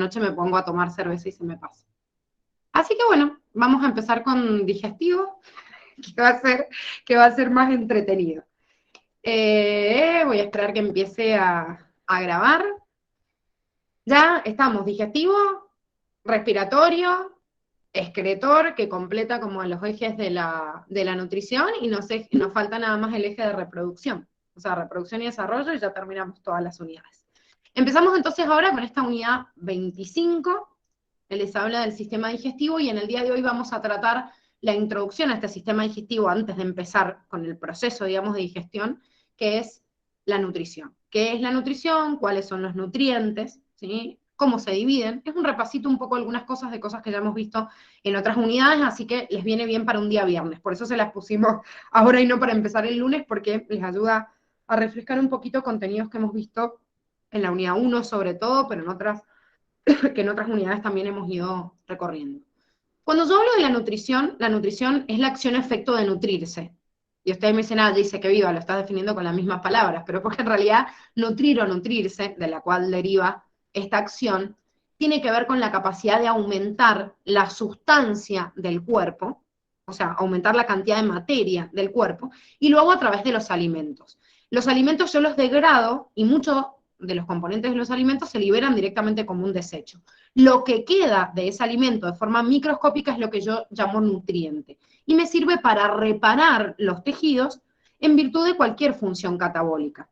noche me pongo a tomar cerveza y se me pasa. Así que bueno, vamos a empezar con digestivo, que va a ser más entretenido. Voy a esperar que empiece a grabar. Ya estamos, digestivo, respiratorio, excretor, que completa como los ejes de la nutrición, y nos falta nada más el eje de reproducción. O sea, reproducción y desarrollo, y ya terminamos todas las unidades. Empezamos entonces ahora con esta unidad 25, que les habla del sistema digestivo, y en el día de hoy vamos a tratar la introducción a este sistema digestivo antes de empezar con el proceso, digamos, de digestión, que es la nutrición. ¿Qué es la nutrición? ¿Cuáles son los nutrientes? ¿Sí? ¿Cómo se dividen? Es un repasito un poco algunas cosas de cosas que ya hemos visto en otras unidades, así que les viene bien para un día viernes. Por eso se las pusimos ahora y no para empezar el lunes, porque les ayuda a refrescar un poquito contenidos que hemos visto en la unidad 1 sobre todo, pero que en otras unidades también hemos ido recorriendo. Cuando yo hablo de la nutrición es la acción-efecto de nutrirse. Y ustedes me dicen, dice que viva, lo estás definiendo con las mismas palabras, pero porque en realidad nutrir o nutrirse, de la cual deriva esta acción, tiene que ver con la capacidad de aumentar la sustancia del cuerpo, o sea, aumentar la cantidad de materia del cuerpo, y lo hago a través de los alimentos. Los alimentos yo los degrado, y muchos de los componentes de los alimentos se liberan directamente como un desecho. Lo que queda de ese alimento de forma microscópica es lo que yo llamo nutriente, y me sirve para reparar los tejidos en virtud de cualquier función catabólica.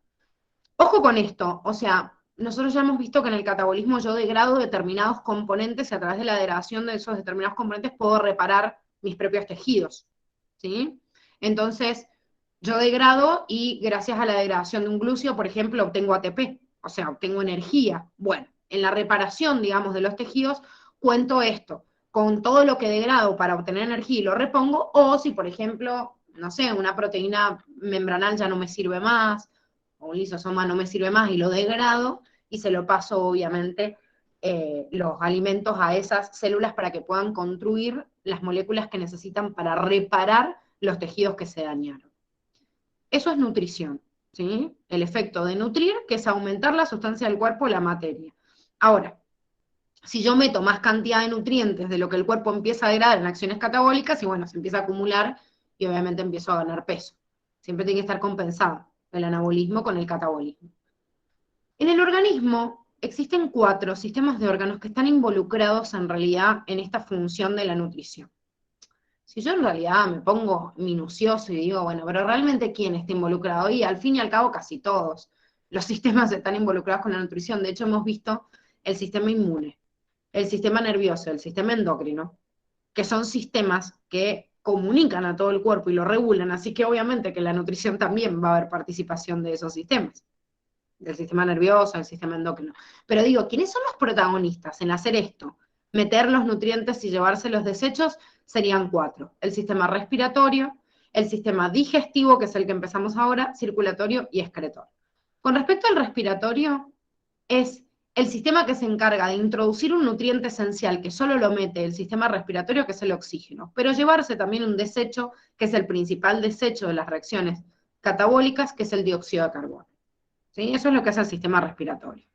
Ojo con esto, o sea, nosotros ya hemos visto que en el catabolismo yo degrado determinados componentes y a través de la degradación de esos determinados componentes puedo reparar mis propios tejidos, ¿sí? Entonces, yo degrado y gracias a la degradación de un glúcido, por ejemplo, obtengo ATP, o sea, obtengo energía. Bueno, en la reparación, digamos, de los tejidos, cuento esto, con todo lo que degrado para obtener energía y lo repongo, o si, por ejemplo, no sé, una proteína membranal ya no me sirve más, o un lisosoma no me sirve más y lo degrado, y se lo paso, obviamente, los alimentos a esas células para que puedan construir las moléculas que necesitan para reparar los tejidos que se dañaron. Eso es nutrición, ¿sí? El efecto de nutrir, que es aumentar la sustancia del cuerpo, la materia. Ahora, si yo meto más cantidad de nutrientes de lo que el cuerpo empieza a degradar en acciones catabólicas, y bueno, se empieza a acumular y obviamente empiezo a ganar peso. Siempre tiene que estar compensado el anabolismo con el catabolismo. En el organismo existen 4 sistemas de órganos que están involucrados en realidad en esta función de la nutrición. Si yo en realidad me pongo minucioso y digo, bueno, pero realmente ¿quién está involucrado? Y al fin y al cabo casi todos los sistemas están involucrados con la nutrición. De hecho hemos visto el sistema inmune, el sistema nervioso, el sistema endocrino, que son sistemas que comunican a todo el cuerpo y lo regulan, así que obviamente que la nutrición también va a haber participación de esos sistemas, del sistema nervioso, del sistema endocrino. Pero digo, ¿quiénes son los protagonistas en hacer esto? Meter los nutrientes y llevarse los desechos serían 4. El sistema respiratorio, el sistema digestivo, que es el que empezamos ahora, circulatorio y excretor. Con respecto al respiratorio, es el sistema que se encarga de introducir un nutriente esencial que solo lo mete el sistema respiratorio, que es el oxígeno, pero llevarse también un desecho, que es el principal desecho de las reacciones catabólicas, que es el dióxido de carbono. ¿Sí? Eso es lo que hace el sistema respiratorio.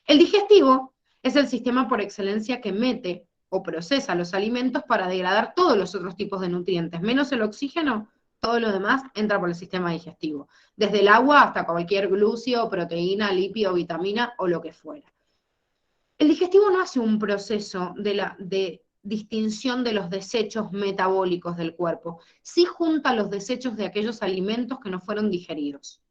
El digestivo es el sistema por excelencia que mete o procesa los alimentos para degradar todos los otros tipos de nutrientes, menos el oxígeno, todo lo demás entra por el sistema digestivo, desde el agua hasta cualquier glúcido, proteína, lípido, vitamina o lo que fuera. El digestivo no hace un proceso de distinción de los desechos metabólicos del cuerpo, sí junta los desechos de aquellos alimentos que no fueron digeridos.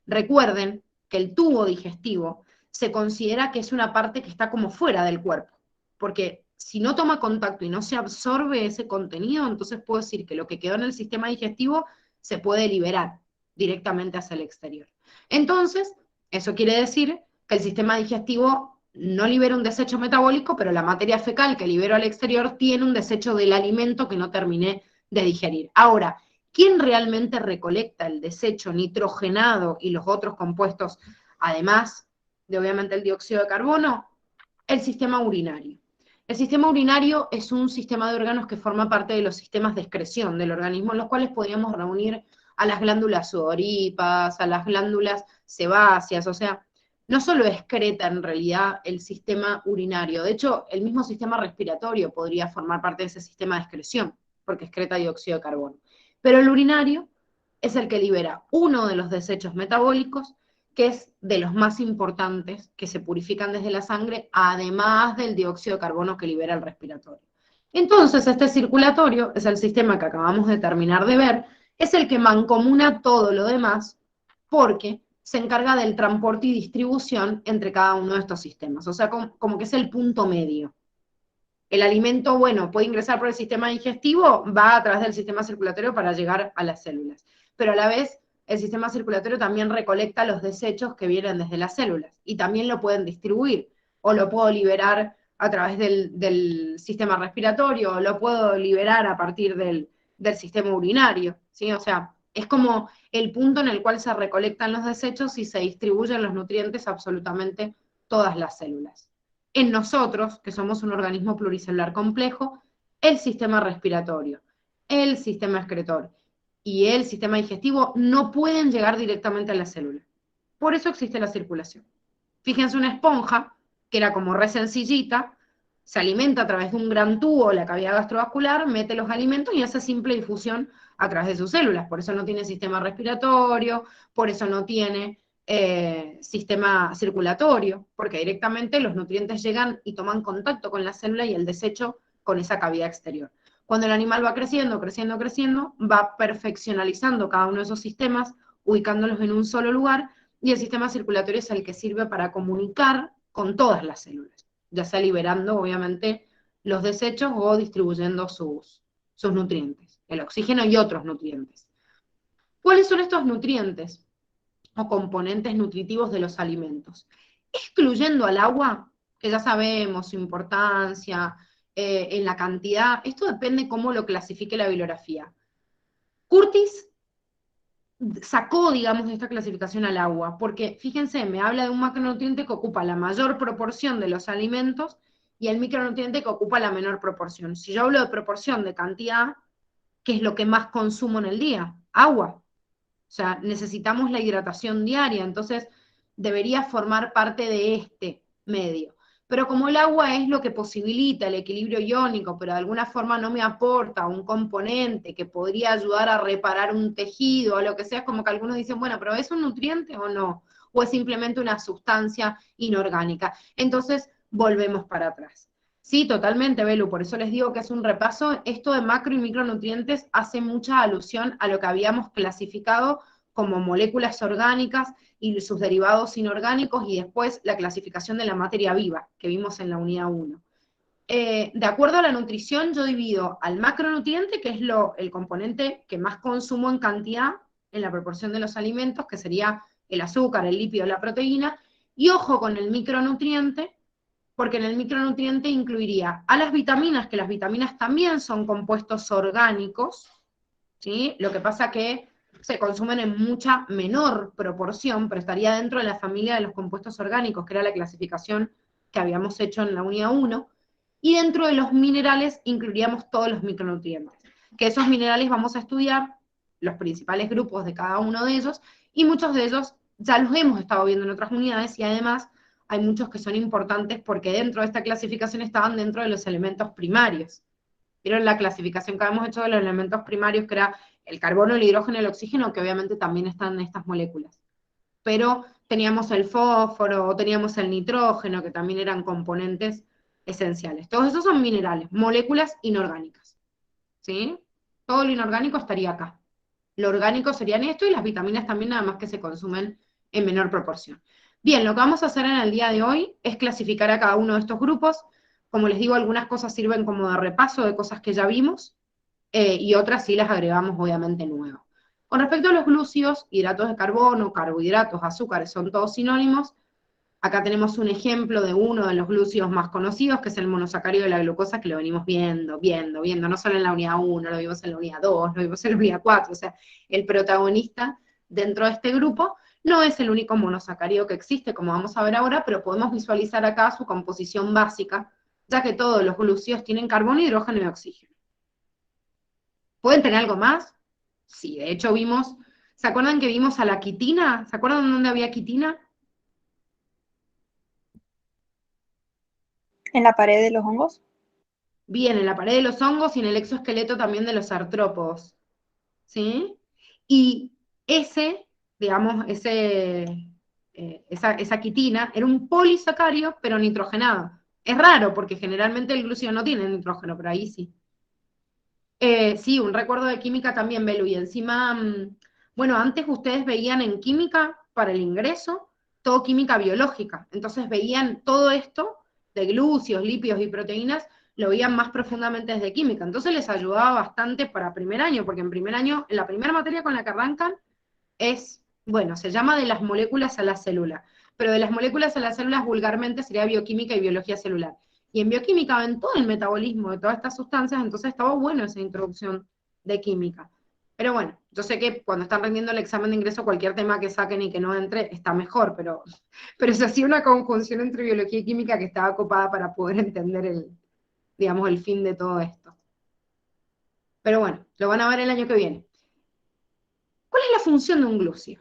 Recuerden que el tubo digestivo se considera que es una parte que está como fuera del cuerpo, porque si no toma contacto y no se absorbe ese contenido, entonces puedo decir que lo que quedó en el sistema digestivo se puede liberar directamente hacia el exterior. Entonces, eso quiere decir que el sistema digestivo no libera un desecho metabólico, pero la materia fecal que libero al exterior tiene un desecho del alimento que no terminé de digerir. Ahora, ¿quién realmente recolecta el desecho nitrogenado y los otros compuestos, además de obviamente el dióxido de carbono? El sistema urinario. El sistema urinario es un sistema de órganos que forma parte de los sistemas de excreción del organismo, en los cuales podríamos reunir a las glándulas sudoríparas, a las glándulas sebáceas, o sea, no solo excreta en realidad el sistema urinario, de hecho, el mismo sistema respiratorio podría formar parte de ese sistema de excreción, porque excreta dióxido de carbono. Pero el urinario es el que libera uno de los desechos metabólicos, que es de los más importantes que se purifican desde la sangre, además del dióxido de carbono que libera el respiratorio. Entonces, este circulatorio es el sistema que acabamos de terminar de ver, es el que mancomuna todo lo demás, porque se encarga del transporte y distribución entre cada uno de estos sistemas. O sea, como que es el punto medio. El alimento, bueno, puede ingresar por el sistema digestivo, va a través del sistema circulatorio para llegar a las células. Pero a la vez, el sistema circulatorio también recolecta los desechos que vienen desde las células y también lo pueden distribuir. O lo puedo liberar a través del sistema respiratorio, o lo puedo liberar a partir del sistema urinario, ¿sí? O sea, es como el punto en el cual se recolectan los desechos y se distribuyen los nutrientes a absolutamente todas las células. En nosotros, que somos un organismo pluricelular complejo, el sistema respiratorio, el sistema excretor y el sistema digestivo no pueden llegar directamente a la célula. Por eso existe la circulación. Fíjense una esponja, que era como re sencillita, se alimenta a través de un gran tubo, la cavidad gastrovascular, mete los alimentos y hace simple difusión a través de sus células. Por eso no tiene sistema respiratorio, por eso no tiene sistema circulatorio, porque directamente los nutrientes llegan y toman contacto con la célula y el desecho con esa cavidad exterior. Cuando el animal va creciendo, creciendo, creciendo, va perfeccionalizando cada uno de esos sistemas, ubicándolos en un solo lugar, y el sistema circulatorio es el que sirve para comunicar con todas las células, ya sea liberando, obviamente, los desechos o distribuyendo sus nutrientes, el oxígeno y otros nutrientes. ¿Cuáles son estos nutrientes o componentes nutritivos de los alimentos? Excluyendo al agua, que ya sabemos su importancia, en la cantidad, esto depende cómo lo clasifique la bibliografía. Curtis sacó, digamos, de esta clasificación al agua, porque fíjense, me habla de un macronutriente que ocupa la mayor proporción de los alimentos y el micronutriente que ocupa la menor proporción. Si yo hablo de proporción de cantidad, ¿qué es lo que más consumo en el día? Agua. O sea, necesitamos la hidratación diaria, entonces debería formar parte de este medio. Pero como el agua es lo que posibilita el equilibrio iónico, pero de alguna forma no me aporta un componente que podría ayudar a reparar un tejido o lo que sea, es como que algunos dicen, bueno, pero ¿es un nutriente o no? ¿O es simplemente una sustancia inorgánica? Entonces, volvemos para atrás. Sí, totalmente, Belu, por eso les digo que es un repaso. Esto de macro y micronutrientes hace mucha alusión a lo que habíamos clasificado como moléculas orgánicas y sus derivados inorgánicos, y después la clasificación de la materia viva, que vimos en la unidad 1. De acuerdo a la nutrición, yo divido al macronutriente, que es el componente que más consumo en cantidad, en la proporción de los alimentos, que sería el azúcar, el lípido, la proteína, y ojo con el micronutriente, porque en el micronutriente incluiría a las vitaminas, que las vitaminas también son compuestos orgánicos, ¿sí? Lo que pasa que se consumen en mucha menor proporción, pero estaría dentro de la familia de los compuestos orgánicos, que era la clasificación que habíamos hecho en la unidad 1, y dentro de los minerales incluiríamos todos los micronutrientes, que esos minerales vamos a estudiar los principales grupos de cada uno de ellos, y muchos de ellos ya los hemos estado viendo en otras unidades, y además hay muchos que son importantes porque dentro de esta clasificación estaban dentro de los elementos primarios. ¿Vieron la clasificación que habíamos hecho de los elementos primarios, que era el carbono, el hidrógeno y el oxígeno, que obviamente también están en estas moléculas? Pero teníamos el fósforo, teníamos el nitrógeno, que también eran componentes esenciales. Todos esos son minerales, moléculas inorgánicas, ¿sí? Todo lo inorgánico estaría acá. Lo orgánico serían esto, y las vitaminas también, nada más que se consumen en menor proporción. Bien, lo que vamos a hacer en el día de hoy es clasificar a cada uno de estos grupos. Como les digo, algunas cosas sirven como de repaso de cosas que ya vimos, y otras sí las agregamos obviamente nuevas. Con respecto a los glúcidos, hidratos de carbono, carbohidratos, azúcares, son todos sinónimos. Acá tenemos un ejemplo de uno de los glúcidos más conocidos, que es el monosacárido de la glucosa, que lo venimos viendo, no solo en la unidad 1, lo vimos en la unidad 2, lo vimos en la unidad 4, o sea, el protagonista dentro de este grupo no es el único monosacárido que existe, como vamos a ver ahora, pero podemos visualizar acá su composición básica, ya que todos los glúcidos tienen carbono, hidrógeno y oxígeno. ¿Pueden tener algo más? Sí, de hecho vimos, ¿se acuerdan que vimos a la quitina? ¿Se acuerdan dónde había quitina? ¿En la pared de los hongos? Bien, en la pared de los hongos y en el exoesqueleto también de los artrópodos, ¿sí? Y ese, digamos, esa quitina era un polisacario, pero nitrogenado. Es raro, porque generalmente el glúcido no tiene nitrógeno, pero ahí sí. Sí, un recuerdo de química también, Belu, y encima, bueno, antes ustedes veían en química, para el ingreso, todo química biológica. Entonces veían todo esto de glúcidos, lípidos y proteínas, lo veían más profundamente desde química. Entonces les ayudaba bastante para primer año, porque en primer año, en la primera materia con la que arrancan, es, bueno, se llama de las moléculas a la célula, pero de las moléculas a las células vulgarmente sería bioquímica y biología celular. Y en bioquímica ven todo el metabolismo de todas estas sustancias, entonces estaba bueno esa introducción de química. Pero bueno, yo sé que cuando están rendiendo el examen de ingreso, cualquier tema que saquen y que no entre está mejor, pero se hacía una conjunción entre biología y química que estaba copada para poder entender digamos, el fin de todo esto. Pero bueno, lo van a ver el año que viene. ¿Cuál es la función de un glúcido?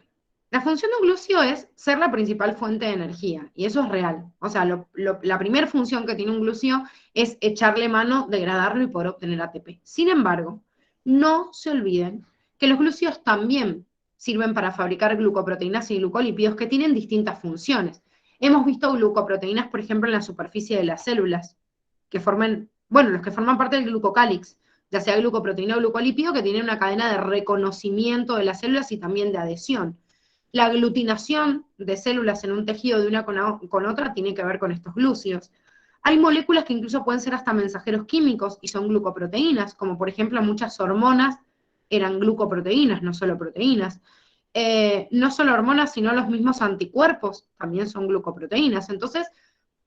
La función de un glúcido es ser la principal fuente de energía, y eso es real. O sea, la primera función que tiene un glúcido es echarle mano, degradarlo y poder obtener ATP. Sin embargo, no se olviden que los glúcidos también sirven para fabricar glucoproteínas y glucolípidos que tienen distintas funciones. Hemos visto glucoproteínas, por ejemplo, en la superficie de las células, que forman, bueno, los que forman parte del glucocálix, ya sea glucoproteína o glucolípido, que tienen una cadena de reconocimiento de las células y también de adhesión. La aglutinación de células en un tejido de una con otra tiene que ver con estos glúcidos. Hay moléculas que incluso pueden ser hasta mensajeros químicos y son glucoproteínas, como por ejemplo muchas hormonas eran glucoproteínas, no solo proteínas. No solo hormonas, sino los mismos anticuerpos también son glucoproteínas. Entonces,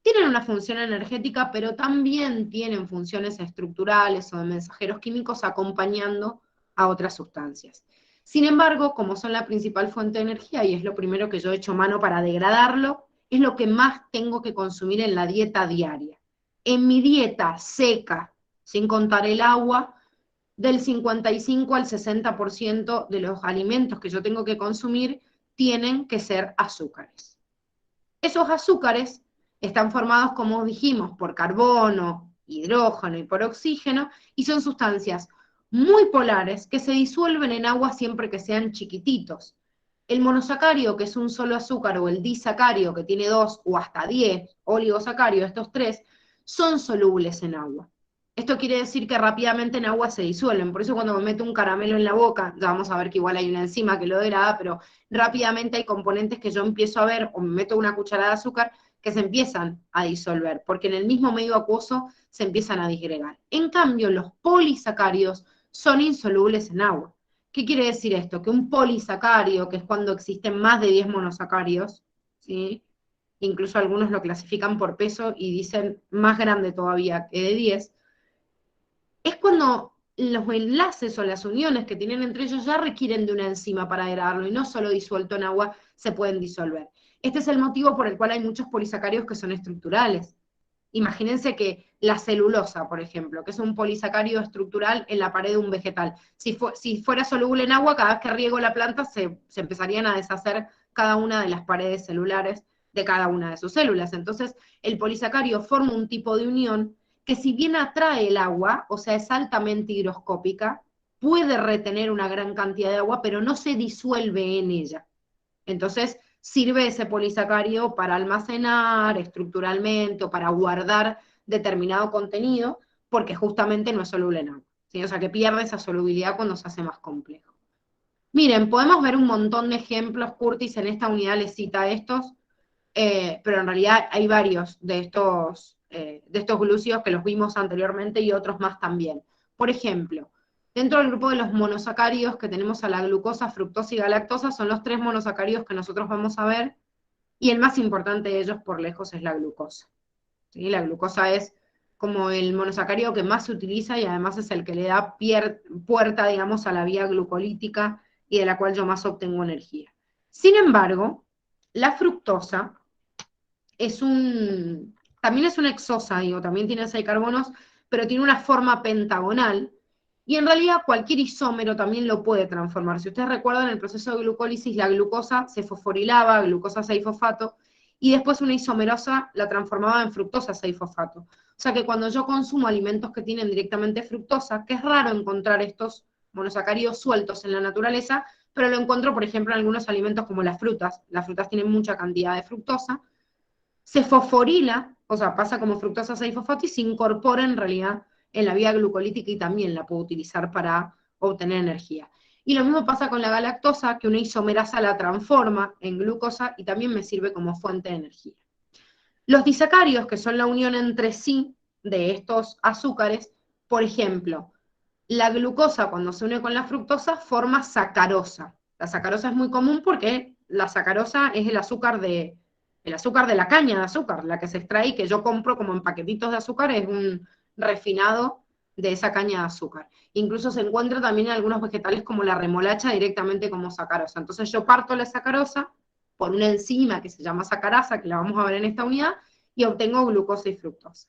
tienen una función energética, pero también tienen funciones estructurales o de mensajeros químicos acompañando a otras sustancias. Sin embargo, como son la principal fuente de energía y es lo primero que yo he hecho mano para degradarlo, es lo que más tengo que consumir en la dieta diaria. En mi dieta seca, sin contar el agua, del 55 al 60% de los alimentos que yo tengo que consumir tienen que ser azúcares. Esos azúcares están formados, como dijimos, por carbono, hidrógeno y por oxígeno, y son sustancias muy polares que se disuelven en agua siempre que sean chiquititos. El monosacario, que es un solo azúcar, o el disacario, que tiene 2 o hasta 10 oligosacarios, estos tres, son solubles en agua. Esto quiere decir que rápidamente en agua se disuelven, por eso cuando me meto un caramelo en la boca, ya vamos a ver que igual hay una enzima que lo degrada, pero rápidamente hay componentes que yo empiezo a ver, o me meto una cucharada de azúcar, que se empiezan a disolver, porque en el mismo medio acuoso se empiezan a disgregar. En cambio, los polisacáridos son insolubles en agua. ¿Qué quiere decir esto? Que un polisacario, que es cuando existen más de 10 monosacáridos, ¿sí? Incluso algunos lo clasifican por peso y dicen más grande todavía que de 10, es cuando los enlaces o las uniones que tienen entre ellos ya requieren de una enzima para degradarlo y no solo disuelto en agua se pueden disolver. Este es el motivo por el cual hay muchos polisacáridos que son estructurales. Imagínense que la celulosa, por ejemplo, que es un polisacárido estructural en la pared de un vegetal, si fuera soluble en agua, cada vez que riego la planta se empezarían a deshacer cada una de las paredes celulares de cada una de sus células. Entonces, el polisacario forma un tipo de unión que si bien atrae el agua, o sea, es altamente higroscópica, puede retener una gran cantidad de agua, pero no se disuelve en ella. Entonces, sirve ese polisacario para almacenar estructuralmente o para guardar determinado contenido, porque justamente no es soluble en agua, ¿sí? O sea, que pierde esa solubilidad cuando se hace más complejo. Miren, podemos ver un montón de ejemplos, Curtis en esta unidad les cita estos, pero en realidad hay varios de estos glúcidos que los vimos anteriormente y otros más también. Por ejemplo, dentro del grupo de los monosacáridos que tenemos a la glucosa, fructosa y galactosa, son los 3 monosacáridos que nosotros vamos a ver, y el más importante de ellos por lejos es la glucosa. ¿Sí? La glucosa es como el monosacárido que más se utiliza y además es el que le da puerta, digamos, a la vía glucolítica y de la cual yo más obtengo energía. Sin embargo, la fructosa también es una hexosa, digo, también tiene 6 carbonos, pero tiene una forma pentagonal, y en realidad cualquier isómero también lo puede transformar. Si ustedes recuerdan el proceso de glucólisis, la glucosa se fosforilaba, glucosa 6-fosfato, y después una isomerasa la transformaba en fructosa 6-fosfato. O sea que cuando yo consumo alimentos que tienen directamente fructosa, que es raro encontrar estos monosacáridos sueltos en la naturaleza, pero lo encuentro, por ejemplo, en algunos alimentos como las frutas tienen mucha cantidad de fructosa, se fosforila, o sea, pasa como fructosa 6-fosfato y se incorpora en realidad en la vía glucolítica y también la puedo utilizar para obtener energía. Y lo mismo pasa con la galactosa, que una isomerasa la transforma en glucosa y también me sirve como fuente de energía. Los disacáridos, que son la unión entre sí de estos azúcares, por ejemplo, la glucosa cuando se une con la fructosa forma sacarosa. La sacarosa es muy común porque la sacarosa es el azúcar de la caña de azúcar, la que se extrae y que yo compro como en paquetitos de azúcar, es un refinado de esa caña de azúcar. Incluso se encuentra también en algunos vegetales como la remolacha directamente como sacarosa. Entonces yo parto la sacarosa por una enzima que se llama sacarasa, que la vamos a ver en esta unidad, y obtengo glucosa y fructosa.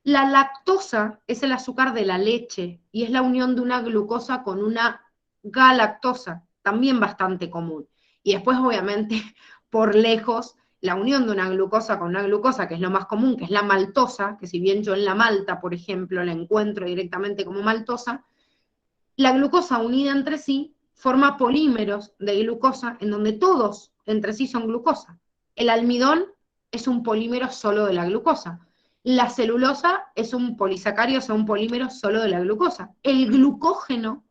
La lactosa es el azúcar de la leche y es la unión de una glucosa con una galactosa, también bastante común. Y después, obviamente, por lejos, la unión de una glucosa con una glucosa, que es lo más común, que es la maltosa, que si bien yo en la malta, por ejemplo, la encuentro directamente como maltosa, la glucosa unida entre sí forma polímeros de glucosa en donde todos entre sí son glucosa. El almidón es un polímero solo de la glucosa. La celulosa es un polisacárido, o sea, un polímero solo de la glucosa. El glucógeno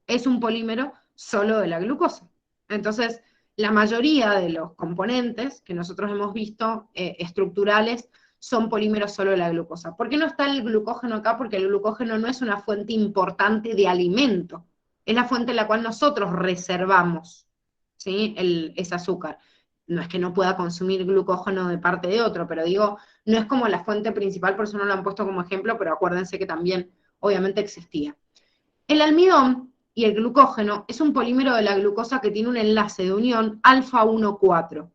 es un polímero solo de la glucosa. Entonces, la mayoría de los componentes que nosotros hemos visto estructurales son polímeros solo de la glucosa. ¿Por qué no está el glucógeno acá? Porque el glucógeno no es una fuente importante de alimento, es la fuente en la cual nosotros reservamos, ¿sí? Ese azúcar. No es que no pueda consumir glucógeno de parte de otro, pero digo, no es como la fuente principal, por eso no lo han puesto como ejemplo, pero acuérdense que también obviamente existía. El almidón y el glucógeno es un polímero de la glucosa que tiene un enlace de unión alfa 1,4.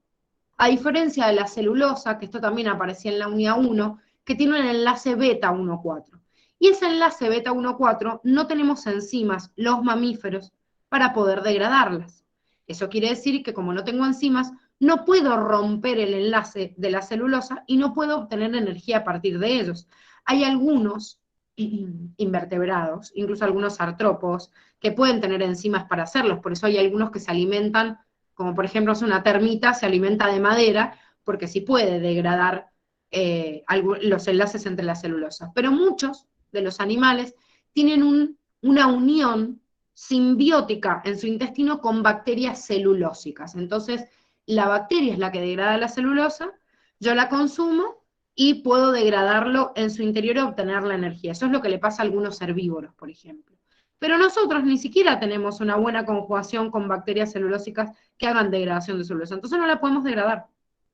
A diferencia de la celulosa, que esto también aparecía en la unidad 1, que tiene un enlace beta 1,4. Y ese enlace beta 1,4 no tenemos enzimas, los mamíferos, para poder degradarlas. Eso quiere decir que como no tengo enzimas, no puedo romper el enlace de la celulosa y no puedo obtener energía a partir de ellos. Hay algunos invertebrados, incluso algunos artrópodos, que pueden tener enzimas para hacerlos, por eso hay algunos que se alimentan, como por ejemplo una termita se alimenta de madera, porque sí puede degradar los enlaces entre las celulosas. Pero muchos de los animales tienen una unión simbiótica en su intestino con bacterias celulósicas. Entonces, la bacteria es la que degrada la celulosa, yo la consumo y puedo degradarlo en su interior y obtener la energía. Eso es lo que le pasa a algunos herbívoros, por ejemplo. Pero nosotros ni siquiera tenemos una buena conjugación con bacterias celulósicas que hagan degradación de celulosa. Entonces no la podemos degradar.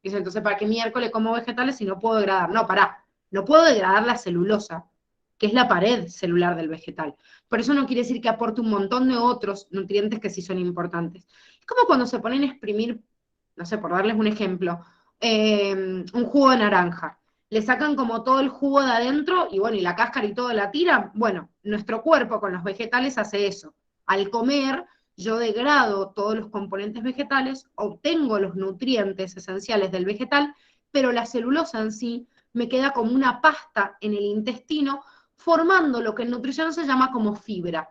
Dice, entonces, ¿para qué miércoles como vegetales si no puedo degradar? No, pará. No puedo degradar la celulosa, que es la pared celular del vegetal. Por eso no quiere decir que aporte un montón de otros nutrientes que sí son importantes. Es como cuando se ponen a exprimir, no sé, por darles un ejemplo, un jugo de naranja. Le sacan como todo el jugo de adentro y bueno, y la cáscara y todo la tira. Bueno, nuestro cuerpo con los vegetales hace eso. Al comer, yo degrado todos los componentes vegetales, obtengo los nutrientes esenciales del vegetal, pero la celulosa en sí me queda como una pasta en el intestino, formando lo que en nutrición se llama como fibra.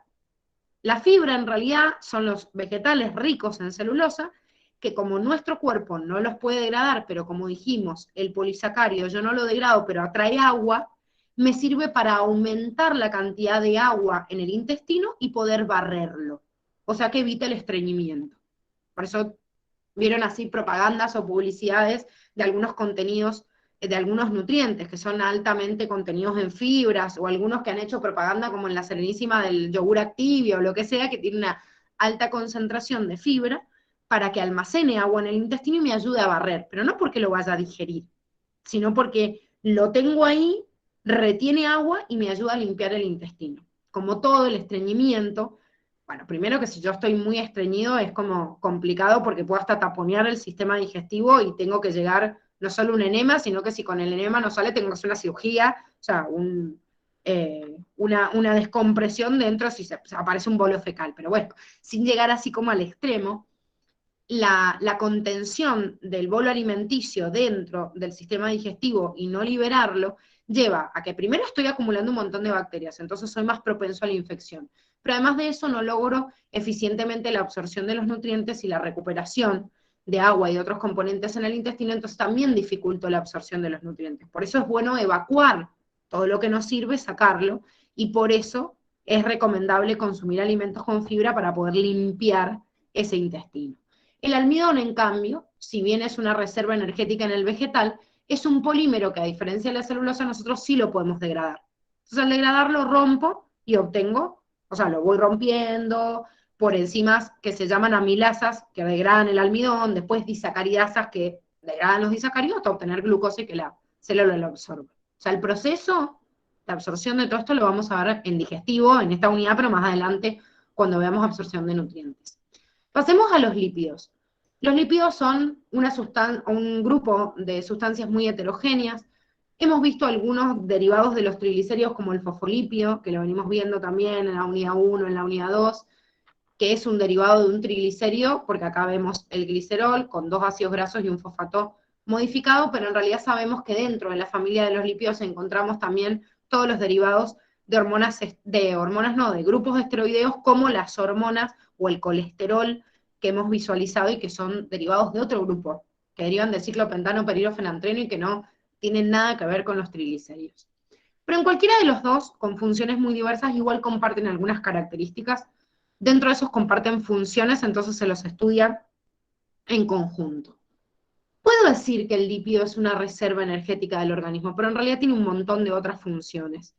La fibra en realidad son los vegetales ricos en celulosa, que como nuestro cuerpo no los puede degradar, pero como dijimos, el polisacárido yo no lo degrado, pero atrae agua, me sirve para aumentar la cantidad de agua en el intestino y poder barrerlo. O sea que evita el estreñimiento. Por eso vieron así propagandas o publicidades de algunos contenidos, de algunos nutrientes que son altamente contenidos en fibras, o algunos que han hecho propaganda como en la Serenísima del yogur Activia o lo que sea, que tiene una alta concentración de fibra para que almacene agua en el intestino y me ayude a barrer, pero no porque lo vaya a digerir, sino porque lo tengo ahí, retiene agua y me ayuda a limpiar el intestino. Como todo el estreñimiento, bueno, primero que si yo estoy muy estreñido es como complicado porque puedo hasta taponear el sistema digestivo y tengo que llegar no solo un enema, sino que si con el enema no sale tengo que hacer una cirugía, o sea, una descompresión dentro si aparece un bolo fecal. Pero bueno, sin llegar así como al extremo, la contención del bolo alimenticio dentro del sistema digestivo y no liberarlo, lleva a que primero estoy acumulando un montón de bacterias, entonces soy más propenso a la infección. Pero además de eso no logro eficientemente la absorción de los nutrientes y la recuperación de agua y de otros componentes en el intestino, entonces también dificulto la absorción de los nutrientes. Por eso es bueno evacuar todo lo que nos sirve, sacarlo, y por eso es recomendable consumir alimentos con fibra para poder limpiar ese intestino. El almidón, en cambio, si bien es una reserva energética en el vegetal, es un polímero que, a diferencia de la celulosa, nosotros sí lo podemos degradar. Entonces, al degradarlo, rompo y obtengo, o sea, lo voy rompiendo por enzimas que se llaman amilasas, que degradan el almidón, después disacaridasas que degradan los disacáridos hasta obtener glucosa y que la célula lo absorbe. O sea, el proceso, la absorción de todo esto lo vamos a ver en digestivo, en esta unidad, pero más adelante cuando veamos absorción de nutrientes. Pasemos a los lípidos. Los lípidos son un grupo de sustancias muy heterogéneas. Hemos visto algunos derivados de los triglicéridos como el fosfolipio, que lo venimos viendo también en la unidad 1, en la unidad 2, que es un derivado de un triglicérido, porque acá vemos el glicerol con 2 ácidos grasos y un fosfato modificado, pero en realidad sabemos que dentro de la familia de los lípidos encontramos también todos los derivados de grupos esteroideos, como las hormonas o el colesterol que hemos visualizado y que son derivados de otro grupo, que derivan del ciclopentano perirofenantreno y que no tienen nada que ver con los triglicéridos. Pero en cualquiera de los dos, con funciones muy diversas, igual comparten algunas características. Dentro de esos comparten funciones, entonces se los estudia en conjunto. Puedo decir que el lípido es una reserva energética del organismo, pero en realidad tiene un montón de otras funciones.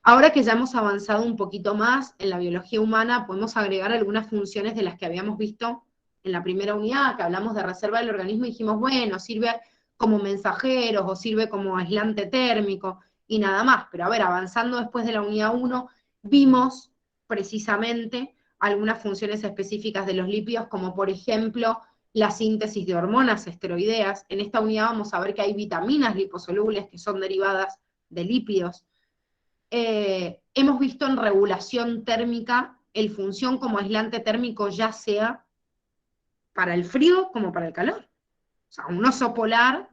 Ahora que ya hemos avanzado un poquito más en la biología humana, podemos agregar algunas funciones de las que habíamos visto en la primera unidad, que hablamos de reserva del organismo, y dijimos, bueno, sirve como mensajeros o sirve como aislante térmico y nada más. Pero a ver, avanzando después de la unidad 1, vimos precisamente algunas funciones específicas de los lípidos, como por ejemplo la síntesis de hormonas esteroideas. En esta unidad vamos a ver que hay vitaminas liposolubles que son derivadas de lípidos. Hemos visto en regulación térmica el función como aislante térmico, ya sea para el frío como para el calor. O sea, un oso polar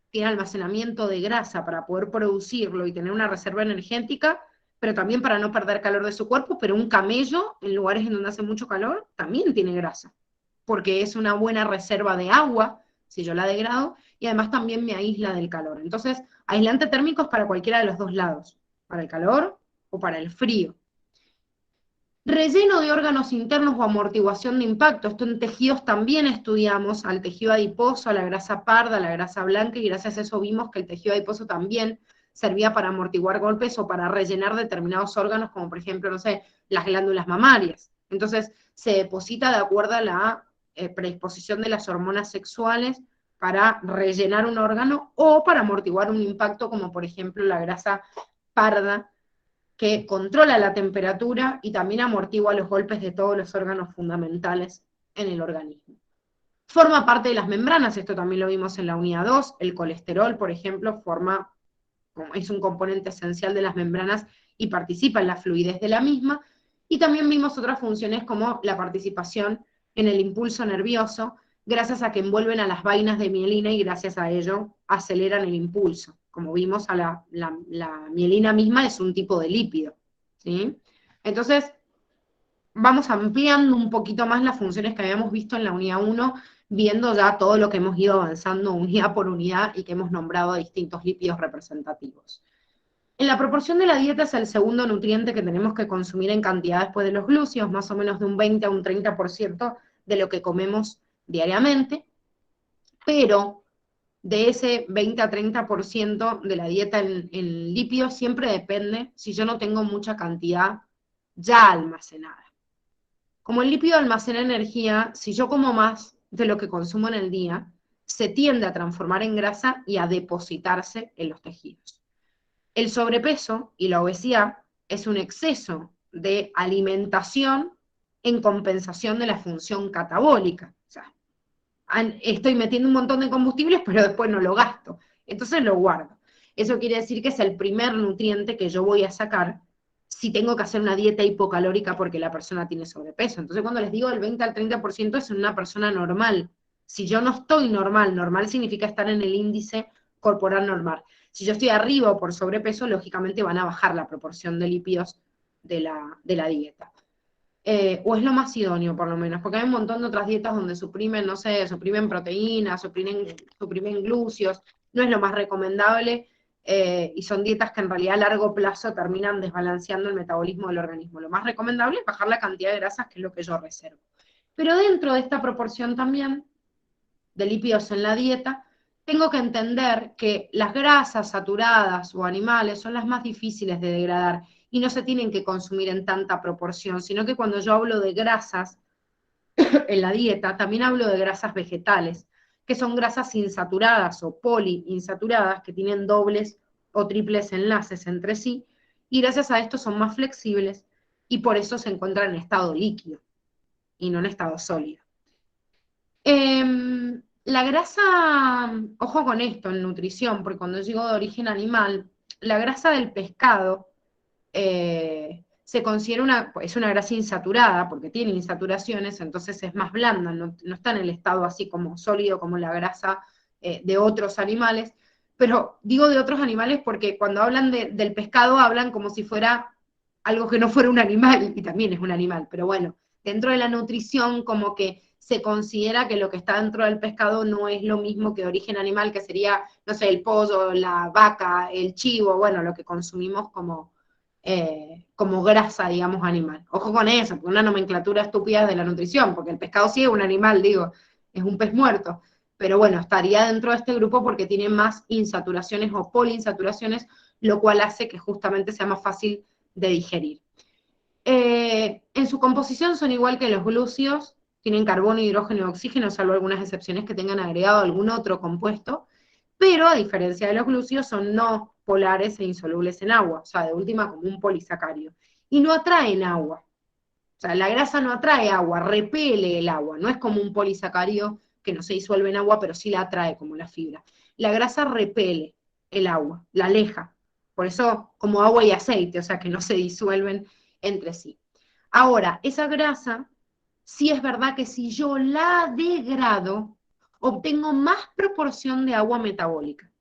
tiene almacenamiento de grasa para poder producirlo y tener una reserva energética, pero también para no perder calor de su cuerpo. Pero un camello, en lugares en donde hace mucho calor, también tiene grasa, porque es una buena reserva de agua, si yo la degrado, y además también me aísla del calor. Entonces, aislante térmico es para cualquiera de los dos lados, para el calor o para el frío. Relleno de órganos internos o amortiguación de impacto. Esto en tejidos también estudiamos al tejido adiposo, a la grasa parda, a la grasa blanca, y gracias a eso vimos que el tejido adiposo también servía para amortiguar golpes o para rellenar determinados órganos, como por ejemplo, no sé, las glándulas mamarias. Entonces, se deposita de acuerdo a la predisposición de las hormonas sexuales para rellenar un órgano o para amortiguar un impacto, como por ejemplo la grasa parda, que controla la temperatura y también amortigua los golpes de todos los órganos fundamentales en el organismo. Forma parte de las membranas, esto también lo vimos en la unidad 2, el colesterol, por ejemplo, es un componente esencial de las membranas y participa en la fluidez de la misma, y también vimos otras funciones como la participación en el impulso nervioso, gracias a que envuelven a las vainas de mielina y gracias a ello aceleran el impulso. Como vimos, la mielina misma es un tipo de lípido, ¿sí? Entonces, vamos ampliando un poquito más las funciones que habíamos visto en la unidad 1, viendo ya todo lo que hemos ido avanzando unidad por unidad y que hemos nombrado a distintos lípidos representativos. En la proporción de la dieta es el segundo nutriente que tenemos que consumir en cantidad después de los glúcidos, más o menos de un 20 a un 30% de lo que comemos diariamente, pero de ese 20 a 30% de la dieta en lípidos siempre depende si yo no tengo mucha cantidad ya almacenada. Como el lípido almacena energía, si yo como más de lo que consumo en el día, se tiende a transformar en grasa y a depositarse en los tejidos. El sobrepeso y la obesidad es un exceso de alimentación en compensación de la función catabólica. O sea, estoy metiendo un montón de combustibles, pero después no lo gasto. Entonces lo guardo. Eso quiere decir que es el primer nutriente que yo voy a sacar si tengo que hacer una dieta hipocalórica porque la persona tiene sobrepeso. Entonces cuando les digo el 20 al 30% es en una persona normal. Si yo no estoy normal, normal significa estar en el índice corporal normal. Si yo estoy arriba o por sobrepeso, lógicamente van a bajar la proporción de lípidos de la dieta. O es lo más idóneo, por lo menos, porque hay un montón de otras dietas donde suprimen, no sé, suprimen proteínas, suprimen glúceos, no es lo más recomendable, y son dietas que en realidad a largo plazo terminan desbalanceando el metabolismo del organismo. Lo más recomendable es bajar la cantidad de grasas, que es lo que yo reservo. Pero dentro de esta proporción también de lípidos en la dieta, tengo que entender que las grasas saturadas o animales son las más difíciles de degradar y no se tienen que consumir en tanta proporción, sino que cuando yo hablo de grasas en la dieta, también hablo de grasas vegetales, que son grasas insaturadas o poliinsaturadas, que tienen dobles o triples enlaces entre sí, y gracias a esto son más flexibles y por eso se encuentran en estado líquido y no en estado sólido. La grasa, ojo con esto en nutrición, porque cuando digo de origen animal, la grasa del pescado se considera es una grasa insaturada, porque tiene insaturaciones, entonces es más blanda, no está en el estado así como sólido como la grasa de otros animales, pero digo de otros animales porque cuando hablan del pescado hablan como si fuera algo que no fuera un animal, y también es un animal, pero bueno, dentro de la nutrición como que se considera que lo que está dentro del pescado no es lo mismo que de origen animal, que sería, no sé, el pollo, la vaca, el chivo, bueno, lo que consumimos como grasa, digamos, animal. Ojo con eso, porque una nomenclatura estúpida de la nutrición, porque el pescado sí es un animal, digo, es un pez muerto, pero bueno, estaría dentro de este grupo porque tiene más insaturaciones o poliinsaturaciones, lo cual hace que justamente sea más fácil de digerir. En su composición son igual que los glúceos, tienen carbono, hidrógeno y oxígeno, salvo algunas excepciones que tengan agregado algún otro compuesto, pero a diferencia de los glúceos son no polares e insolubles en agua, o sea, de última como un polisacario, y no atraen agua. O sea, la grasa no atrae agua, repele el agua, no es como un polisacario que no se disuelve en agua, pero sí la atrae como la fibra. La grasa repele el agua, la aleja, por eso como agua y aceite, o sea, que no se disuelven entre sí. Ahora, esa grasa, sí es verdad que si yo la degrado, obtengo más proporción de agua metabólica.